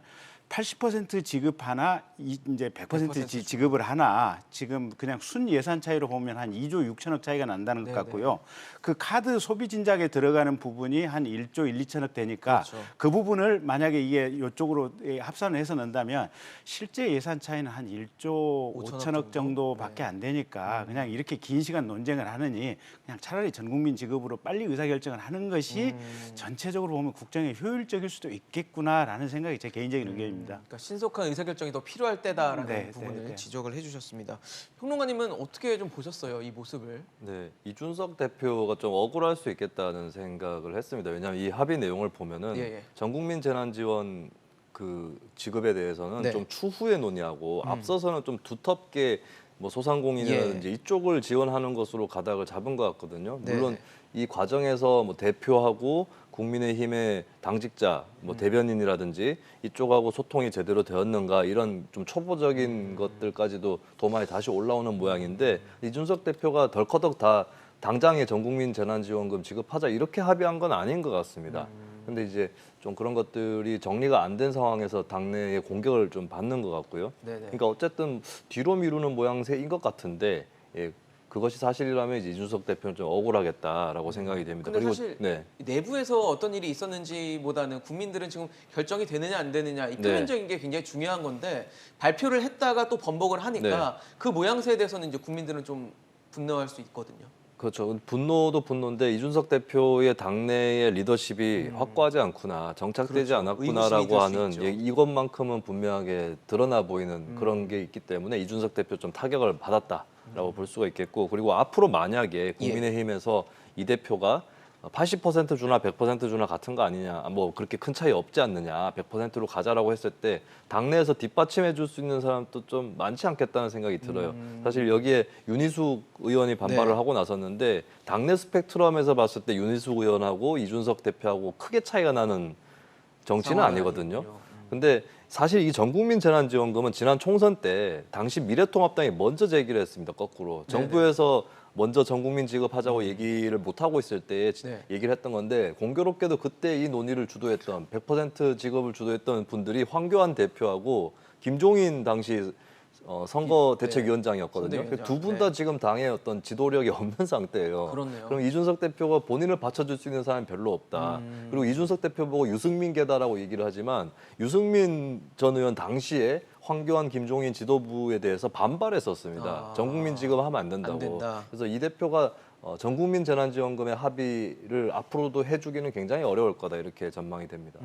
80% 지급하나 이제 100% 지급을 하나 지금 그냥 순 예산 차이로 보면 한 2조 6천억 차이가 난다는 것 네네. 같고요. 그 카드 소비 진작에 들어가는 부분이 한 1조 1, 2천억 되니까 그렇죠. 그 부분을 만약에 이게 이쪽으로 합산을 해서 넣는다면 실제 예산 차이는 한 1조 5천억 정도밖에 안 되니까 그냥 이렇게 긴 시간 논쟁을 하느니 그냥 차라리 전 국민 지급으로 빨리 의사결정을 하는 것이 전체적으로 보면 국정에 효율적일 수도 있겠구나라는 생각이 제 개인적인 의견입니다. 그러니까 신속한 의사결정이 더 필요할 때다라는 네, 부분을 네. 지적을 해주셨습니다. 평론가님은 어떻게 좀 보셨어요, 이 모습을? 네, 이준석 대표가 좀 억울할 수 있겠다는 생각을 했습니다. 왜냐하면 이 합의 내용을 보면은 예. 전국민 재난지원 그 지급에 대해서는 네. 좀 추후에 논의하고 앞서서는 좀 두텁게 뭐 소상공인이라든지 예. 이쪽을 지원하는 것으로 가닥을 잡은 것 같거든요. 물론 네네. 이 과정에서 뭐 대표하고 국민의힘의 당직자, 뭐 대변인이라든지 이쪽하고 소통이 제대로 되었는가 이런 좀 초보적인 것들까지도 도마에 다시 올라오는 모양인데 이준석 대표가 덜커덕 다 당장에 전국민 재난지원금 지급하자 이렇게 합의한 건 아닌 것 같습니다. 근데 이제 좀 그런 것들이 정리가 안 된 상황에서 당내의 공격을 좀 받는 것 같고요. 네네. 그러니까 어쨌든 뒤로 미루는 모양새인 것 같은데 예, 그것이 사실이라면 이제 이준석 대표는 좀 억울하겠다라고 생각이 됩니다. 근데 그리고 사실 네. 내부에서 어떤 일이 있었는지보다는 국민들은 지금 결정이 되느냐 안 되느냐 이 표면적인 게 굉장히 중요한 건데 발표를 했다가 또 번복을 하니까 그 모양새에 대해서는 이제 국민들은 좀 분노할 수 있거든요. 그렇죠. 분노도 분노인데 이준석 대표의 당내의 리더십이 확고하지 않구나, 정착되지 그렇죠. 않았구나라고 의구심이 들 수 하는 있죠. 예, 이것만큼은 분명하게 드러나 보이는 그런 게 있기 때문에 이준석 대표 좀 타격을 받았다라고 볼 수가 있겠고 그리고 앞으로 만약에 국민의힘에서 이 대표가 80% 주나 100% 주나 같은 거 아니냐, 뭐 그렇게 큰 차이 없지 않느냐, 100%로 가자라고 했을 때 당내에서 뒷받침해 줄 수 있는 사람도 좀 많지 않겠다는 생각이 들어요. 사실 여기에 윤희숙 의원이 반발을 네. 하고 나섰는데 당내 스펙트럼에서 봤을 때 윤희숙 의원하고 이준석 대표하고 크게 차이가 나는 정치는 상황은 아니거든요. 아니군요. 근데 사실 이 전국민 재난지원금은 지난 총선 때 당시 미래통합당이 먼저 제기를 했습니다. 거꾸로 정부에서 먼저 전국민 지급하자고 얘기를 못 하고 있을 때 네. 얘기를 했던 건데, 공교롭게도 그때 이 논의를 주도했던 100% 지급을 주도했던 분들이 황교안 대표하고 김종인 당시 선거 대책위원장이었거든요. 선대위원장. 두 분 다 네. 지금 당에 어떤 지도력이 없는 상태예요. 그렇네요. 그럼 이준석 대표가 본인을 받쳐줄 수 있는 사람이 별로 없다. 그리고 이준석 대표 보고 유승민 계다라고 얘기를 하지만 유승민 전 의원 당시에 황교안, 김종인 지도부에 대해서 반발했었습니다. 아, 전국민 지급하면 안 된다고. 안 된다. 그래서 이 대표가 전국민 재난지원금의 합의를 앞으로도 해주기는 굉장히 어려울 거다, 이렇게 전망이 됩니다.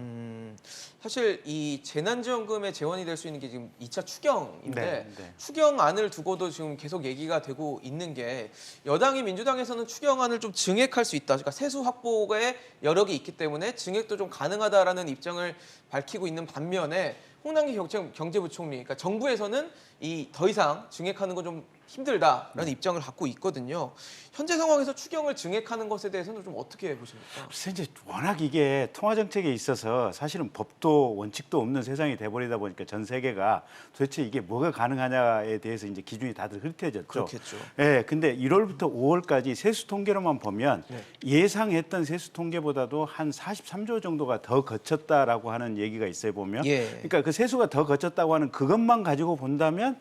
사실 이 재난지원금에 재원이 될 수 있는 게 지금 2차 추경인데 네, 네. 추경안을 두고도 지금 계속 얘기가 되고 있는 게, 여당이 민주당에서는 추경안을 좀 증액할 수 있다. 그러니까 세수 확보에 여력이 있기 때문에 증액도 좀 가능하다라는 입장을 밝히고 있는 반면에 홍남기 경제부총리, 그러니까 정부에서는 이 더 이상 증액하는 건 좀 힘들다라는 입장을 갖고 있거든요. 현재 상황에서 추경을 증액하는 것에 대해서는 좀 어떻게 보십니까? 글쎄 이제 워낙 이게 통화 정책에 있어서 사실은 법도 원칙도 없는 세상이 돼버리다 보니까 전 세계가 도대체 이게 뭐가 가능하냐에 대해서 이제 기준이 다들 흐릿해졌죠. 그렇겠죠. 예, 근데 1월부터 5월까지 세수 통계로만 보면 네. 예상했던 세수 통계보다도 한 43조 정도가 더 거쳤다라고 하는 얘기가 있어요, 보면. 예. 그러니까 그 세수가 더 거쳤다고 하는 그것만 가지고 본다면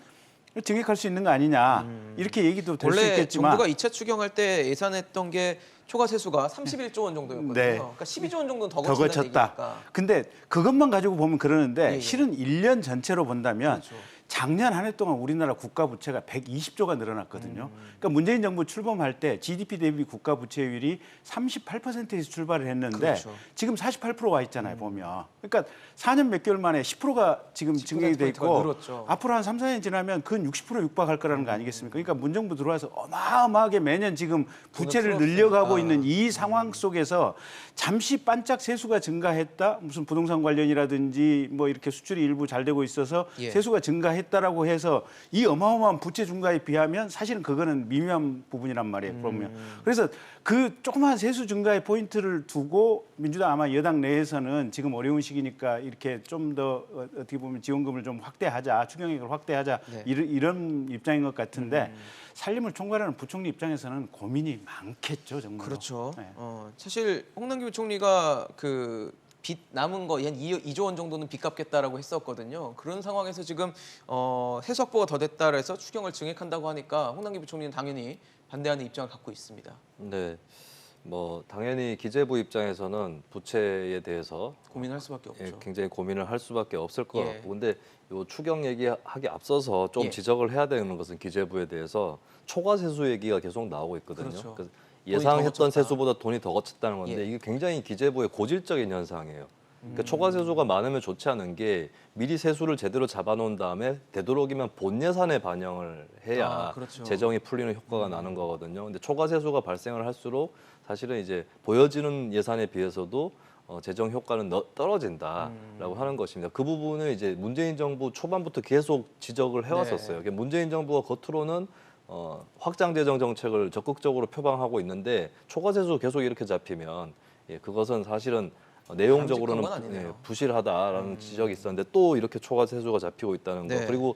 증액할 수 있는 거 아니냐, 이렇게 얘기도 될 수 원래 있겠지만 정부가 2차 추경할 때 예산했던 게 초과 세수가 31조 원 정도였거든요. 네. 그러니까 12조 원 정도는 더 더 거친다는 거쳤다. 얘기니까. 근데 그것만 가지고 보면 그러는데 예, 예. 실은 1년 전체로 본다면 그렇죠. 작년 한 해 동안 우리나라 국가 부채가 120조가 늘어났거든요. 그러니까 문재인 정부 출범할 때 GDP 대비 국가 부채율이 38%에서 출발을 했는데 그렇죠. 지금 48%와 있잖아요, 보면. 그러니까 4년 몇 개월 만에 10%가 지금 10% 증액이 돼 포인트가 있고 늘었죠. 앞으로 한 3, 4년 지나면 그 60% 육박할 거라는 거 아니겠습니까? 그러니까 문정부 들어와서 어마어마하게 매년 지금 부채를 풀었으니까. 늘려가고 있는 이 상황 속에서 잠시 반짝 세수가 증가했다, 무슨 부동산 관련이라든지 뭐 이렇게 수출이 일부 잘 되고 있어서 예. 세수가 증가했다라고 해서 이 어마어마한 부채 증가에 비하면 사실은 그거는 미미한 부분이란 말이에요. 보면. 그래서 그 조그마한 세수 증가의 포인트를 두고 민주당 아마 여당 내에서는 지금 어려운 시기니까 이렇게 좀 더 어떻게 보면 지원금을 좀 확대하자, 추경액을 확대하자, 네. 이런 입장인 것 같은데 살림을 총괄하는 부총리 입장에서는 고민이 많겠죠, 정말. 그렇죠. 네. 사실 홍남기 부총리가 그 빚 남은 거 한 2조 원 정도는 빚 갚겠다라고 했었거든요. 그런 상황에서 지금 세수 확보가 더 됐다 그래서 추경을 증액한다고 하니까 홍남기 부총리는 당연히 반대하는 입장을 갖고 있습니다. 네, 뭐 당연히 기재부 입장에서는 부채에 대해서 고민할 수밖에 없죠. 예, 굉장히 고민을 할 수밖에 없을 것 예. 같고, 근데 요 추경 얘기하기 앞서서 좀 예. 지적을 해야 되는 것은 기재부에 대해서 초과 세수 얘기가 계속 나오고 있거든요. 그렇죠. 그래서 돈이 더 예상했던 거쳤다. 세수보다 돈이 더 거쳤다는 건데 예. 이게 굉장히 기재부의 고질적인 현상이에요. 그러니까 초과 세수가 많으면 좋지 않은 게 미리 세수를 제대로 잡아놓은 다음에 되도록이면 본 예산에 반영을 해야 그렇죠. 재정이 풀리는 효과가 나는 거거든요. 근데 초과 세수가 발생을 할수록 사실은 이제 보여지는 예산에 비해서도 재정 효과는 떨어진다라고 하는 것입니다. 그 부분을 이제 문재인 정부 초반부터 계속 지적을 해왔었어요. 네. 문재인 정부가 겉으로는 확장 재정 정책을 적극적으로 표방하고 있는데 초과 세수 계속 이렇게 잡히면 그것은 사실은 내용적으로는 바람직한 건 아니네요. 부실하다라는 지적이 있었는데 또 이렇게 초과 세수가 잡히고 있다는 거. 네. 그리고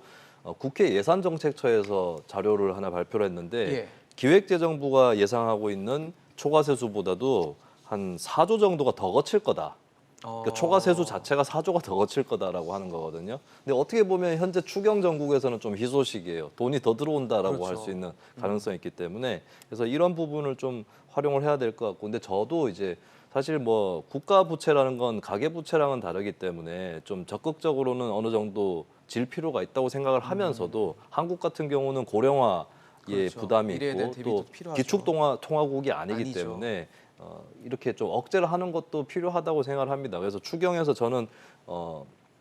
국회 예산정책처에서 자료를 하나 발표를 했는데 예. 기획재정부가 예상하고 있는 초과 세수보다도 한 4조 정도가 더 거칠 거다. 그러니까 초과 세수 자체가 4조가 더 거칠 거다라고 하는 거거든요. 근데 어떻게 보면 현재 추경 정국에서는 좀 희소식이에요. 돈이 더 들어온다라고 그렇죠. 할 수 있는 가능성이 있기 때문에 그래서 이런 부분을 좀 활용을 해야 될 것 같고, 근데 저도 이제 사실 뭐 국가 부채라는 건 가계 부채랑은 다르기 때문에 좀 적극적으로는 어느 정도 질 필요가 있다고 생각을 하면서도 한국 같은 경우는 고령화의 그렇죠. 부담이 미래에 대한 있고 대비도 또 필요하죠. 기축통화국이 아니기 아니죠. 때문에 이렇게 좀 억제를 하는 것도 필요하다고 생각을 합니다. 그래서 추경에서 저는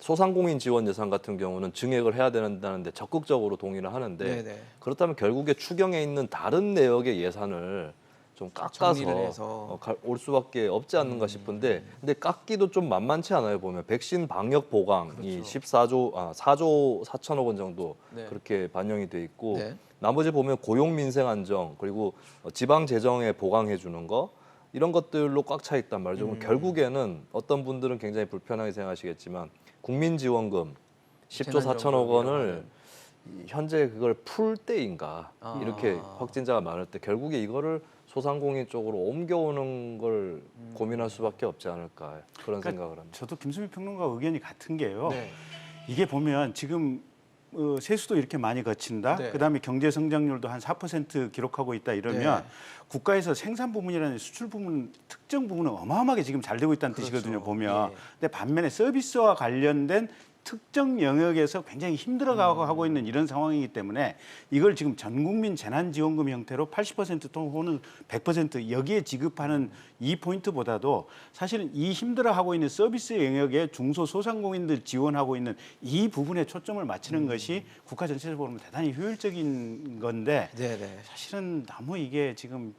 소상공인 지원 예산 같은 경우는 증액을 해야 된다는데 적극적으로 동의를 하는데 네네. 그렇다면 결국에 추경에 있는 다른 내역의 예산을 좀 깎아서 정리를 해서. 올 수밖에 없지 않는가 싶은데 근데 깎기도 좀 만만치 않아요. 보면 백신 방역 보강이 그렇죠. 4조 4천억 원 정도 네. 그렇게 반영이 돼 있고 네. 나머지 보면 고용 민생 안정 그리고 지방 재정에 보강해 주는 거 이런 것들로 꽉 차 있단 말이죠. 결국에는 어떤 분들은 굉장히 불편하게 생각하시겠지만 국민지원금 10조 4천억 원을 현재 그걸 풀 때인가 이렇게 확진자가 많을 때 결국에 이거를 소상공인 쪽으로 옮겨오는 걸 고민할 수밖에 없지 않을까 그런 생각을 합니다. 저도 김수미 평론가 의견이 같은 게요. 네. 이게 보면 지금 세수도 이렇게 많이 거친다. 네. 그다음에 경제 성장률도 한 4% 기록하고 있다 이러면 네. 국가에서 생산 부문이라는 수출 부문 특정 부분은 어마어마하게 지금 잘 되고 있다는 그렇죠. 뜻이거든요. 보면. 예. 근데 반면에 서비스와 관련된 특정 영역에서 굉장히 힘들어가고 하고 있는 이런 상황이기 때문에 이걸 지금 전 국민 재난지원금 형태로 80% 또는 100% 여기에 지급하는 이 포인트보다도 사실은 이 힘들어하고 있는 서비스 영역에 중소소상공인들 지원하고 있는 이 부분에 초점을 맞추는 것이 국가 전체적으로 보면 대단히 효율적인 건데 네네. 사실은 너무 이게 지금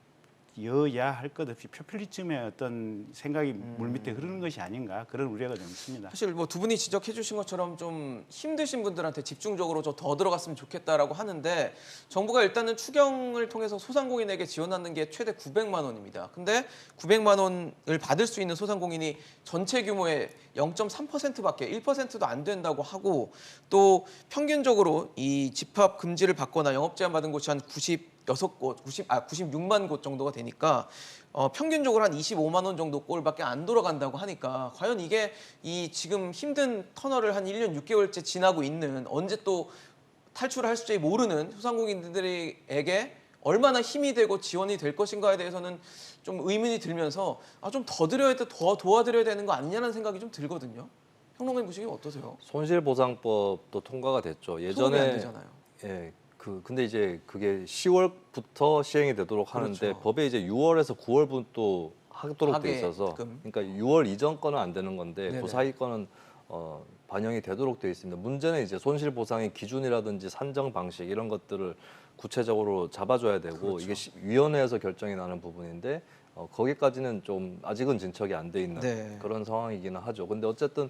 여야 할 것 없이 표퓰리즘의 어떤 생각이 물밑에 흐르는 것이 아닌가 그런 우려가 좀 있습니다. 사실 뭐 두 분이 지적해 주신 것처럼 좀 힘드신 분들한테 집중적으로 좀 더 들어갔으면 좋겠다라고 하는데 정부가 일단은 추경을 통해서 소상공인에게 지원하는 게 최대 900만 원입니다. 근데 900만 원을 받을 수 있는 소상공인이 전체 규모의 0.3%밖에 1%도 안 된다고 하고 또 평균적으로 이 집합 금지를 받거나 영업 제한 받은 곳이 한 96만 곳 정도가 되니까 평균적으로 한 25만 원 정도 꼴밖에 안 돌아간다고 하니까 과연 이게 이 지금 힘든 터널을 한 1년 6개월째 지나고 있는 언제 또 탈출을 할 수지 모르는 소상공인들에게 얼마나 힘이 되고 지원이 될 것인가에 대해서는 좀 의문이 들면서 좀 더 드려야 돼, 더 도와드려야 되는 거 아니냐는 생각이 좀 들거든요. 평론가님 보시기에 어떠세요? 손실보상법도 통과가 됐죠. 소급이 안 예전에 되잖아요. 예, 근데 이제 그게 10월부터 시행이 되도록 하는데 그렇죠. 법에 이제 6월에서 9월분 또 하도록 돼 하게 있어서 금. 그러니까 6월 이전 거는 안 되는 건데 네네. 그 사이 거는 반영이 되도록 돼 있습니다. 문제는 이제 손실보상의 기준이라든지 산정 방식 이런 것들을 구체적으로 잡아줘야 되고 그렇죠. 이게 위원회에서 결정이 나는 부분인데 거기까지는 좀 아직은 진척이 안 돼 있는 네. 그런 상황이기는 하죠. 근데 어쨌든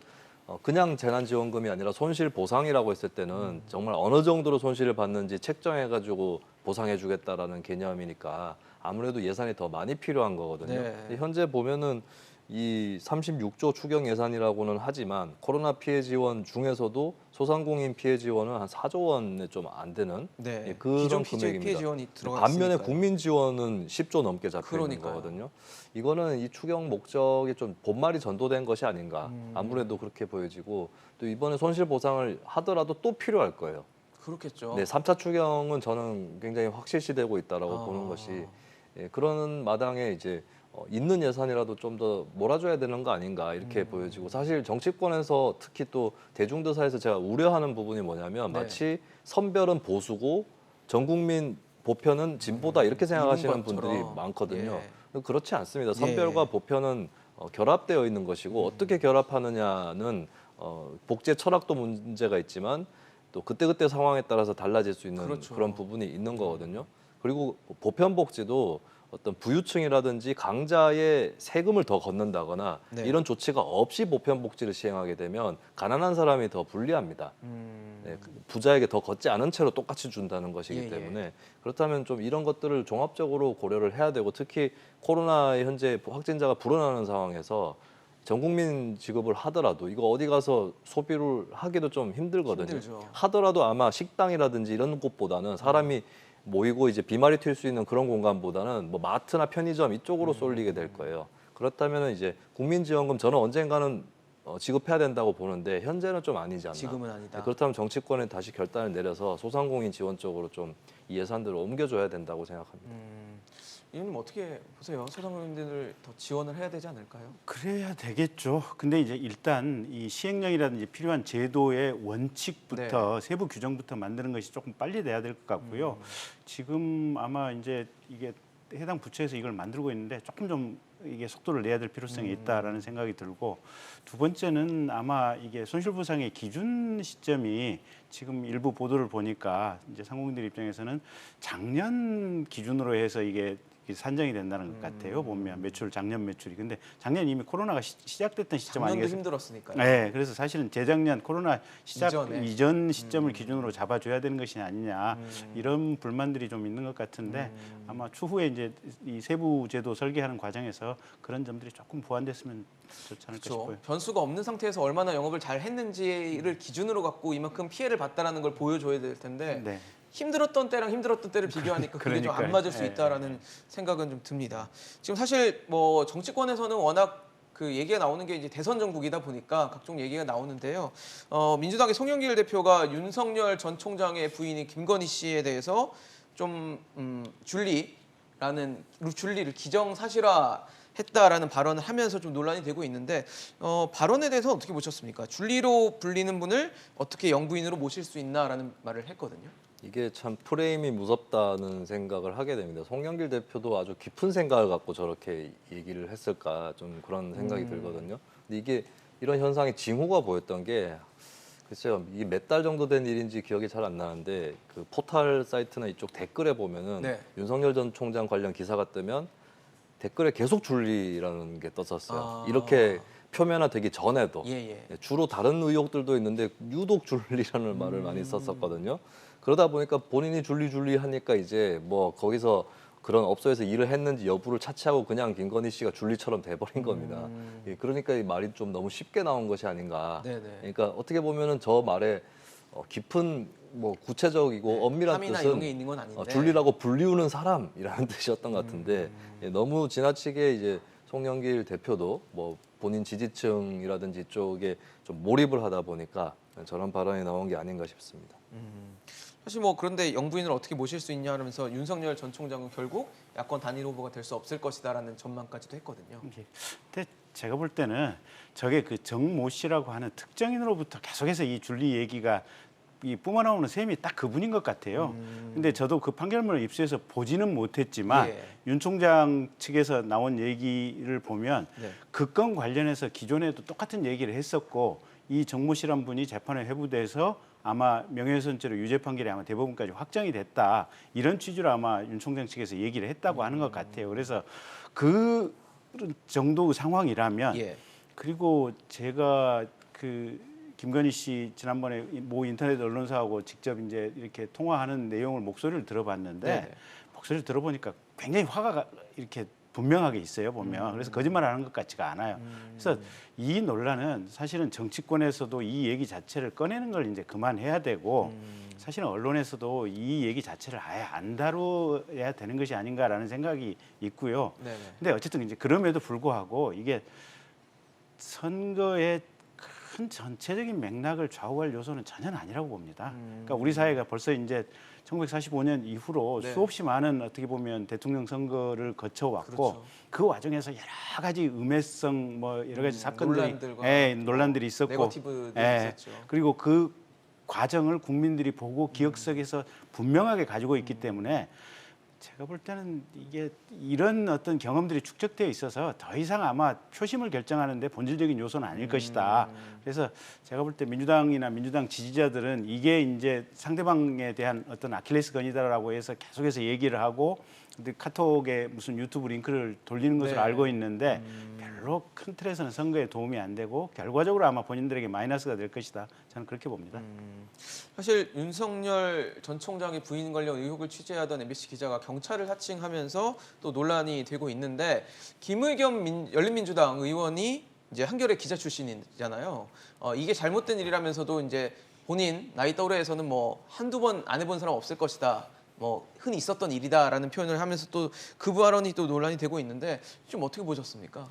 그냥 재난지원금이 아니라 손실보상이라고 했을 때는 정말 어느 정도로 손실을 받는지 책정해가지고 보상해주겠다라는 개념이니까 아무래도 예산이 더 많이 필요한 거거든요. 네. 근데 현재 보면은 이 36조 추경 예산이라고는 하지만 코로나 피해 지원 중에서도 소상공인 피해 지원은 한 4조 원에 좀 안 되는 네. 예, 그런 기존 피해 금액입니다. 지원이 들어가 반면에 있으니까요. 국민 지원은 10조 넘게 잡혀 있는 그러니까요. 거거든요. 이거는 이 추경 목적이 좀 본말이 전도된 것이 아닌가. 아무래도 그렇게 보여지고 또 이번에 손실 보상을 하더라도 또 필요할 거예요. 그렇겠죠. 네, 3차 추경은 저는 굉장히 확실시되고 있다라고 보는 것이 그런 마당에 이제 있는 예산이라도 좀 더 몰아줘야 되는 거 아닌가 이렇게 보여지고 사실 정치권에서 특히 또 대중도사에서 제가 우려하는 부분이 뭐냐면 네. 마치 선별은 보수고 전 국민 보편은 진보다 이렇게 생각하시는 이분 분들이 것처럼. 많거든요. 예. 그렇지 않습니다. 선별과 예. 보편은 결합되어 있는 것이고 어떻게 결합하느냐는 복제 철학도 문제가 있지만 또 그때그때 상황에 따라서 달라질 수 있는 그렇죠. 그런 부분이 있는 거거든요. 그리고 보편 복지도 어떤 부유층이라든지 강자의 세금을 더 걷는다거나 네. 이런 조치가 없이 보편 복지를 시행하게 되면 가난한 사람이 더 불리합니다. 네, 부자에게 더 걷지 않은 채로 똑같이 준다는 것이기 예, 예. 때문에 그렇다면 좀 이런 것들을 종합적으로 고려를 해야 되고 특히 코로나의 현재 확진자가 불어나는 상황에서 전 국민 지급을 하더라도 이거 어디 가서 소비를 하기도 좀 힘들거든요. 힘들죠. 하더라도 아마 식당이라든지 이런 곳보다는 사람이 모이고 이제 비말이 튈 수 있는 그런 공간보다는 뭐 마트나 편의점 이쪽으로 쏠리게 될 거예요. 그렇다면 이제 국민지원금 저는 언젠가는 지급해야 된다고 보는데 현재는 좀 아니지 않나. 지금은 아니다. 네, 그렇다면 정치권에 다시 결단을 내려서 소상공인 지원 쪽으로 좀 이 예산들을 옮겨줘야 된다고 생각합니다. 이는 어떻게 보세요? 소상공인들을 더 지원을 해야 되지 않을까요? 그래야 되겠죠. 근데 이제 일단 이 시행령이라든지 필요한 제도의 원칙부터 세부 규정부터 만드는 것이 조금 빨리 돼야 될 것 같고요. 지금 아마 이제 이게 해당 부처에서 이걸 만들고 있는데 조금 좀 이게 속도를 내야 될 필요성이 있다라는 생각이 들고 두 번째는 아마 이게 손실보상의 기준 시점이 지금 일부 보도를 보니까 이제 상공인들 입장에서는 작년 기준으로 해서 이게 산정이 된다는 것 같아요. 보면 매출 작년 매출이. 근데 작년 이미 코로나가 시작됐던 시점 작년도 아니겠어요? 힘들었으니까요. 네, 그래서 사실은 재작년 코로나 시작 이전에. 이전 시점을 기준으로 잡아줘야 되는 것이 아니냐 이런 불만들이 좀 있는 것 같은데 아마 추후에 이제 이 세부제도 설계하는 과정에서 그런 점들이 조금 보완됐으면 좋지 않을까 그렇죠. 싶어요. 변수가 없는 상태에서 얼마나 영업을 잘 했는지를 기준으로 갖고 이만큼 피해를 봤다라는 걸 보여줘야 될 텐데 네. 힘들었던 때랑 힘들었던 때를 비교하니까 그게 좀 안 그러니까요. 맞을 수 예, 있다라는 생각은 좀 듭니다. 지금 사실 뭐 정치권에서는 워낙 그 얘기가 나오는 게 이제 대선 정국이다 보니까 각종 얘기가 나오는데요. 민주당의 송영길 대표가 윤석열 전 총장의 부인인 김건희 씨에 대해서 좀 줄리를 기정사실화 했다라는 발언을 하면서 좀 논란이 되고 있는데 발언에 대해서 어떻게 보셨습니까? 줄리로 불리는 분을 어떻게 영부인으로 모실 수 있나라는 말을 했거든요. 이게 참 프레임이 무섭다는 생각을 하게 됩니다. 송영길 대표도 아주 깊은 생각을 갖고 저렇게 얘기를 했을까 좀 그런 생각이 들거든요. 근데 이게 이런 현상이 징후가 보였던 게 글쎄요, 이게 몇 달 정도 된 일인지 기억이 잘 안 나는데 그 포털 사이트나 이쪽 댓글에 보면은 네. 윤석열 전 총장 관련 기사가 뜨면 댓글에 계속 줄리라는 게 떴었어요. 아. 이렇게 표면화되기 전에도 예. 주로 다른 의혹들도 있는데 유독 줄리라는 말을 많이 썼었거든요. 그러다 보니까 본인이 줄리 하니까 이제 뭐 거기서 그런 업소에서 일을 했는지 여부를 차치하고 그냥 김건희 씨가 줄리처럼 돼버린 겁니다. 예, 그러니까 이 말이 좀 너무 쉽게 나온 것이 아닌가. 네네. 그러니까 어떻게 보면은 저 말에 깊은 뭐 구체적이고 엄밀한 탐이나 뜻은 이런 게 있는 건 아닌데. 줄리라고 불리우는 사람이라는 뜻이었던 것 같은데 예, 너무 지나치게 이제 송영길 대표도 뭐 본인 지지층이라든지 이쪽에 좀 몰입을 하다 보니까 저런 발언이 나온 게 아닌가 싶습니다. 사실 뭐 그런데 영부인을 어떻게 모실 수 있냐 하면서 윤석열 전 총장은 결국 야권 단일 후보가 될 수 없을 것이다라는 전망까지도 했거든요. 근데 제가 볼 때는 저게 그 정모 씨라고 하는 특정인으로부터 계속해서 이 줄리 얘기가 이 뿜어나오는 셈이 딱 그분인 것 같아요. 근데 저도 그 판결문을 입수해서 보지는 못했지만 예. 윤 총장 측에서 나온 얘기를 보면 네. 그 건 관련해서 기존에도 똑같은 얘기를 했었고 이 정모 씨란 분이 재판에 회부돼서 아마 명예훼손죄로 유죄 판결이 아마 대법원까지 확정이 됐다 이런 취지로 아마 윤 총장 측에서 얘기를 했다고 하는 것 같아요. 그래서 그 정도의 상황이라면 예. 그리고 제가 그 김건희 씨 지난번에 모 인터넷 언론사하고 직접 이제 이렇게 통화하는 내용을 목소리를 들어봤는데 네네. 목소리를 들어보니까 굉장히 화가 이렇게 분명하게 있어요 보면. 그래서 거짓말하는 것 같지가 않아요. 그래서 이 논란은 사실은 정치권에서도 이 얘기 자체를 꺼내는 걸 이제 그만해야 되고 사실은 언론에서도 이 얘기 자체를 아예 안 다뤄야 되는 것이 아닌가라는 생각이 있고요. 네네. 근데 어쨌든 이제 그럼에도 불구하고 이게 선거의 큰 전체적인 맥락을 좌우할 요소는 전혀 아니라고 봅니다. 그러니까 우리 사회가 벌써 이제 1945년 이후로 네. 수없이 많은 어떻게 보면 대통령 선거를 거쳐왔고 그렇죠. 그 과정에서 여러 가지 음해성 뭐 여러 가지 사건들이 논란들과 논란들이 있었고 네거티브도 있었죠. 그리고 그 과정을 국민들이 보고 기억 속에서 분명하게 가지고 있기 때문에 제가 볼 때는 이게 이런 어떤 경험들이 축적되어 있어서 더 이상 아마 표심을 결정하는데 본질적인 요소는 아닐 것이다. 그래서 제가 볼 때 민주당이나 민주당 지지자들은 이게 이제 상대방에 대한 어떤 아킬레스건이다라고 해서 계속해서 얘기를 하고 근데 카톡에 무슨 유튜브 링크를 돌리는 것으로 네. 알고 있는데 별로 큰 틀에서는 선거에 도움이 안 되고 결과적으로 아마 본인들에게 마이너스가 될 것이다. 저는 그렇게 봅니다. 사실 윤석열 전 총장의 부인 관련 의혹을 취재하던 MBC 기자가 경찰을 사칭하면서 또 논란이 되고 있는데 김의겸 열린민주당 의원이 이제 한겨레 기자 출신이잖아요. 이게 잘못된 일이라면서도 이제 본인 나이 또래에서는 뭐 한두 번 안 해본 사람 없을 것이다. 뭐 흔히 있었던 일이다라는 표현을 하면서 또 그 발언이 또 논란이 되고 있는데 좀 어떻게 보셨습니까?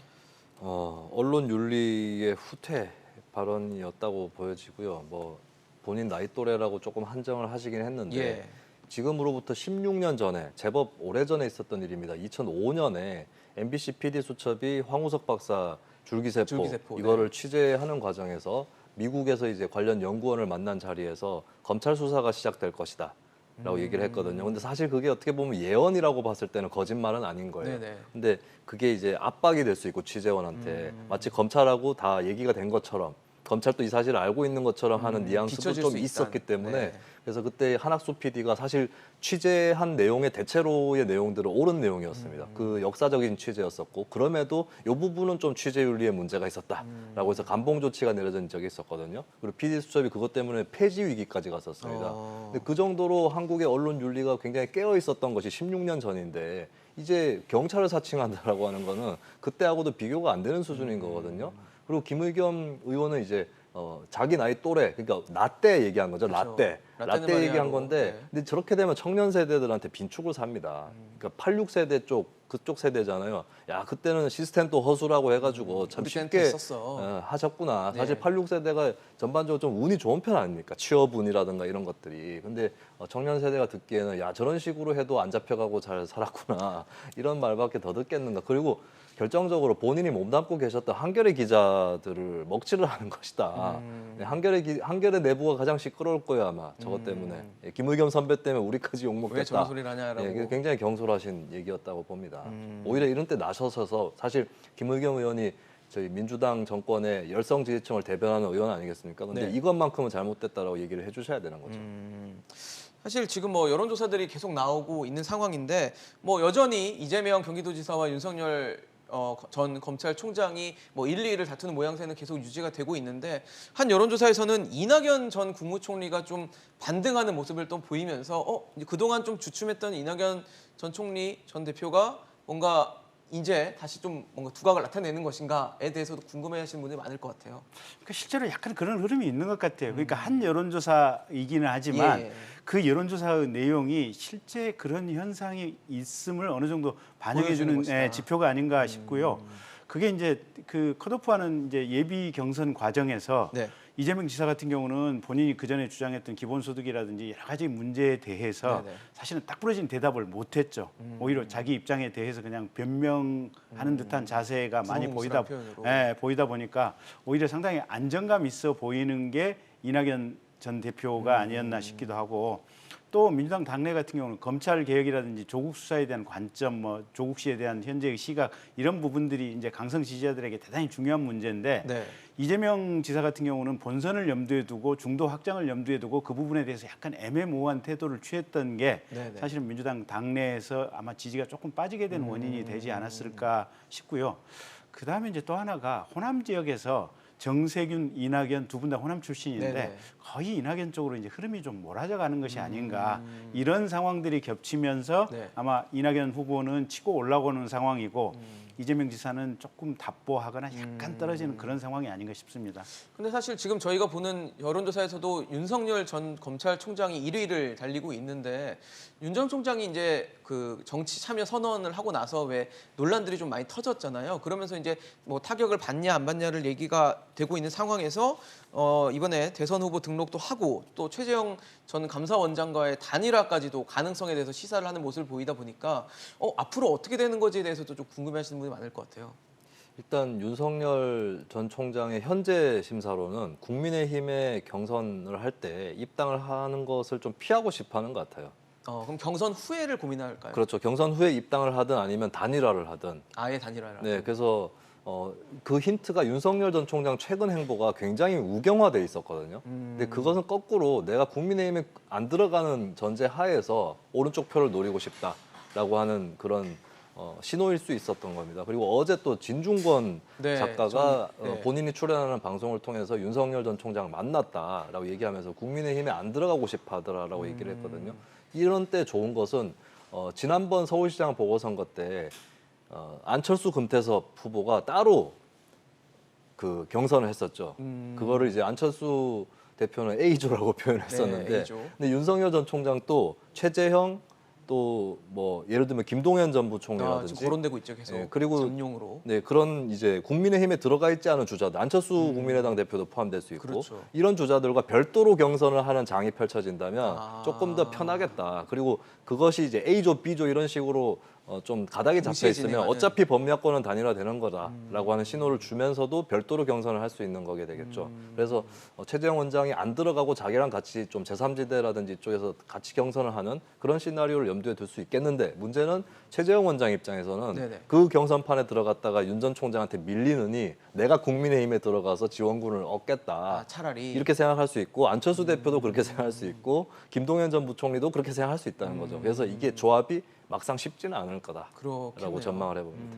언론 윤리의 후퇴 발언이었다고 보여지고요. 뭐 본인 나이 또래라고 조금 한정을 하시긴 했는데 예. 지금으로부터 16년 전에 제법 오래전에 있었던 일입니다. 2005년에 MBC PD 수첩이 황우석 박사 줄기세포 이거를 취재하는 과정에서 미국에서 이제 관련 연구원을 만난 자리에서 검찰 수사가 시작될 것이다. 라고 얘기를 했거든요. 근데 사실 그게 어떻게 보면 예언이라고 봤을 때는 거짓말은 아닌 거예요. 네네. 근데 그게 이제 압박이 될 수 있고 취재원한테 마치 검찰하고 다 얘기가 된 것처럼 검찰도 이 사실을 알고 있는 것처럼 하는 뉘앙스도 비춰질 좀 수 있었기 있다는. 때문에 네. 그래서 그때 한학수 PD가 사실 취재한 내용의 대체로의 내용들은 옳은 내용이었습니다. 그 역사적인 취재였었고 그럼에도 이 부분은 좀 취재윤리에 문제가 있었다라고 해서 감봉 조치가 내려진 적이 있었거든요. 그리고 PD 수첩이 그것 때문에 폐지 위기까지 갔었습니다. 근데 그 정도로 한국의 언론 윤리가 굉장히 깨어 있었던 것이 16년 전인데 이제 경찰을 사칭한다라고 하는 거는 그때하고도 비교가 안 되는 수준인 거거든요. 그리고 김의겸 의원은 이제 자기 나이 또래, 그러니까 라떼 얘기한 거죠. 그렇죠. 라떼. 라떼는 라떼 얘기한 마리아로. 건데, 네. 근데 저렇게 되면 청년 세대들한테 빈축을 삽니다. 그러니까 86세대 그쪽 세대잖아요. 야, 그때는 시스템도 허술하고 해가지고 참 우리 때는 쉽게 됐었어. 하셨구나. 사실 네. 86세대가 전반적으로 좀 운이 좋은 편 아닙니까? 취업운이라든가 이런 것들이. 근데 청년 세대가 듣기에는 야, 저런 식으로 해도 안 잡혀가고 잘 살았구나. 이런 말밖에 더 듣겠는가. 그리고 결정적으로 본인이 몸담고 계셨던 한겨레 기자들을 먹칠을 하는 것이다. 네, 한겨레 내부가 가장 시끄러울 거예요 아마 저것 때문에. 예, 김의겸 선배 때문에 우리까지 욕 먹겠다. 왜 저런 소리를 하냐라고. 예, 굉장히 경솔하신 얘기였다고 봅니다. 오히려 이런 때 나서서 사실 김의겸 의원이 저희 민주당 정권의 열성 지지층을 대변하는 의원 아니겠습니까? 근데 네. 이것만큼은 잘못됐다라고 얘기를 해주셔야 되는 거죠. 사실 지금 뭐 여론조사들이 계속 나오고 있는 상황인데 뭐 여전히 이재명 경기도지사와 윤석열 전 검찰총장이 뭐 1, 2위를 다투는 모양새는 계속 유지가 되고 있는데 한 여론조사에서는 이낙연 전 국무총리가 좀 반등하는 모습을 또 보이면서 그동안 좀 주춤했던 이낙연 전 총리 전 대표가 뭔가 이제 다시 좀 뭔가 두각을 나타내는 것인가에 대해서도 궁금해하시는 분들이 많을 것 같아요. 그러니까 실제로 약간 그런 흐름이 있는 것 같아요. 그러니까 한 여론조사이기는 하지만 예. 그 여론조사의 내용이 실제 그런 현상이 있음을 어느 정도 반영해주는 보여주는 것이다. 지표가 아닌가 싶고요. 그게 이제 그 컷오프하는 이제 예비 경선 과정에서 네. 이재명 지사 같은 경우는 본인이 그 전에 주장했던 기본소득이라든지 여러 가지 문제에 대해서 네네. 사실은 딱 부러진 대답을 못했죠. 오히려 자기 입장에 대해서 그냥 변명하는 듯한 자세가 많이 보이다, 부동스러운 표현으로. 보이다 보니까 오히려 상당히 안정감 있어 보이는 게 이낙연 전 대표가 아니었나 싶기도 하고 또 민주당 당내 같은 경우는 검찰 개혁이라든지 조국 수사에 대한 관점, 뭐 조국시에 대한 현재의 시각 이런 부분들이 이제 강성 지지자들에게 대단히 중요한 문제인데 네. 이재명 지사 같은 경우는 본선을 염두에 두고 중도 확장을 염두에 두고 그 부분에 대해서 약간 애매모호한 태도를 취했던 게 네네. 사실은 민주당 당내에서 아마 지지가 조금 빠지게 된 원인이 되지 않았을까 싶고요. 그 다음에 이제 또 하나가 호남 지역에서 정세균, 이낙연 두 분 다 호남 출신인데 네네. 거의 이낙연 쪽으로 이제 흐름이 좀 몰아져 가는 것이 아닌가 이런 상황들이 겹치면서 네. 아마 이낙연 후보는 치고 올라오는 상황이고 이재명 지사는 조금 답보하거나 약간 떨어지는 그런 상황이 아닌가 싶습니다. 근데 사실 지금 저희가 보는 여론조사에서도 윤석열 전 검찰총장이 1위를 달리고 있는데 윤 전 총장이 이제 그 정치 참여 선언을 하고 나서 왜 논란들이 좀 많이 터졌잖아요. 그러면서 이제 뭐 타격을 받냐 안 받냐를 얘기가 되고 있는 상황에서 이번에 대선 후보 등록도 하고 또 최재형 전 감사원장과의 단일화까지도 가능성에 대해서 시사를 하는 모습을 보이다 보니까 앞으로 어떻게 되는 거지에 대해서도 좀 궁금해하시는 분이 많을 것 같아요. 일단 윤석열 전 총장의 현재 심사로는 국민의힘의 경선을 할 때 입당을 하는 것을 좀 피하고 싶어하는 것 같아요. 그럼 경선 후에를 고민할까요? 그렇죠. 경선 후에 입당을 하든 아니면 단일화를 하든. 아예 단일화를. 네, 그래서 그 힌트가 윤석열 전 총장 최근 행보가 굉장히 우경화돼 있었거든요. 근데 그것은 거꾸로 내가 국민의힘에 안 들어가는 전제 하에서 오른쪽 표를 노리고 싶다라고 하는 그런 신호일 수 있었던 겁니다. 그리고 어제 또 진중권 네, 작가가 네. 본인이 출연하는 방송을 통해서 윤석열 전 총장 만났다라고 얘기하면서 국민의힘에 안 들어가고 싶어하더라라고 얘기를 했거든요. 이런 때 좋은 것은 지난번 서울시장 보궐선거 때 안철수 금태섭 후보가 따로 그 경선을 했었죠. 그거를 이제 안철수 대표는 A조라고 표현했었는데, 네, A조. 근데 윤석열 전 총장 또 최재형 또 뭐 예를 들면 김동연 전 부총리라든지 지금 거론되고 있죠 계속. 네, 그리고 전용으로. 네, 그런 이제 국민의힘에 들어가 있지 않은 주자들, 안철수 국민의당 대표도 포함될 수 있고 그렇죠. 이런 주자들과 별도로 경선을 하는 장이 펼쳐진다면 아. 조금 더 편하겠다. 그리고 그것이 이제 A조, B조 이런 식으로 좀 가닥이 잡혀 동시에 있으면 진행하는. 어차피 범야권은 단일화되는 거다라고 하는 신호를 주면서도 별도로 경선을 할 수 있는 거게 되겠죠. 그래서 최재형 원장이 안 들어가고 자기랑 같이 좀 제3지대라든지 이쪽에서 같이 경선을 하는 그런 시나리오를 염두에 둘 수 있겠는데 문제는 최재형 원장 입장에서는 네네. 그 경선판에 들어갔다가 윤 전 총장한테 밀리느니 내가 국민의힘에 들어가서 지원군을 얻겠다. 아, 차라리 이렇게 생각할 수 있고 안철수 대표도 그렇게 생각할 수 있고 김동연 전 부총리도 그렇게 생각할 수 있다는 거죠. 그래서 이게 조합이 막상 쉽지는 않을 거다라고 그렇겠네요. 전망을 해봅니다.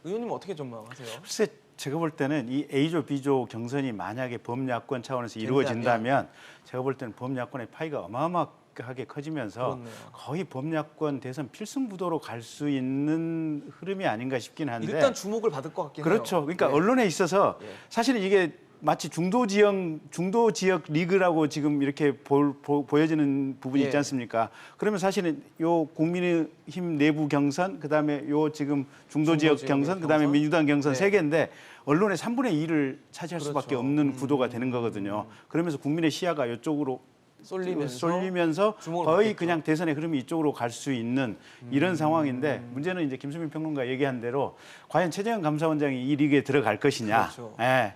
의원님 어떻게 전망하세요? 글쎄 제가 볼 때는 이 A조 B조 경선이 만약에 범야권 차원에서 이루어진다면 제가 볼 때는 범야권의 파이가 어마어마하게 커지면서 그렇네요. 거의 범야권 대선 필승부도로 갈 수 있는 흐름이 아닌가 싶긴 한데 일단 주목을 받을 것 같긴 해요. 그렇죠. 그러니까 네. 언론에 있어서 예. 사실은 이게 마치 중도 지역 리그라고 지금 이렇게 보여지는 부분이 예. 있지 않습니까? 그러면 사실은 요 국민의힘 내부 경선, 그다음에 요 지금 중도 지역 지역의 경선, 그다음에 경선? 민주당 경선 네. 세 개인데 언론의 3분의 2를 차지할 수밖에 그렇죠. 없는 구도가 되는 거거든요. 그러면서 국민의 시야가 이쪽으로 쏠리면서 주목을 거의 받겠죠. 그냥 대선의 흐름이 이쪽으로 갈 수 있는 이런 상황인데 문제는 이제 김수민 평론가 얘기한 대로 과연 최재형 감사원장이 이 리그에 들어갈 것이냐. 그렇죠. 예.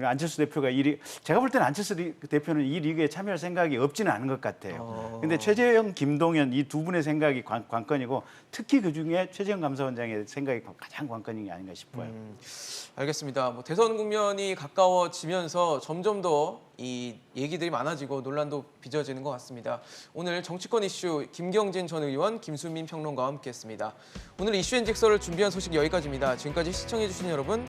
안철수 대표가 제가 볼 때는 안철수 대표는 이 리그에 참여할 생각이 없지는 않은 것 같아요. 근데 최재형, 김동연 이 두 분의 생각이 관건이고 특히 그중에 최재형 감사원장의 생각이 가장 관건인 게 아닌가 싶어요. 알겠습니다. 뭐 대선 국면이 가까워지면서 점점 더 이 얘기들이 많아지고 논란도 빚어지는 것 같습니다. 오늘 정치권 이슈 김경진 전 의원, 김수민 평론가와 함께했습니다. 오늘 이슈앤직설을 준비한 소식 여기까지입니다. 지금까지 시청해주신 여러분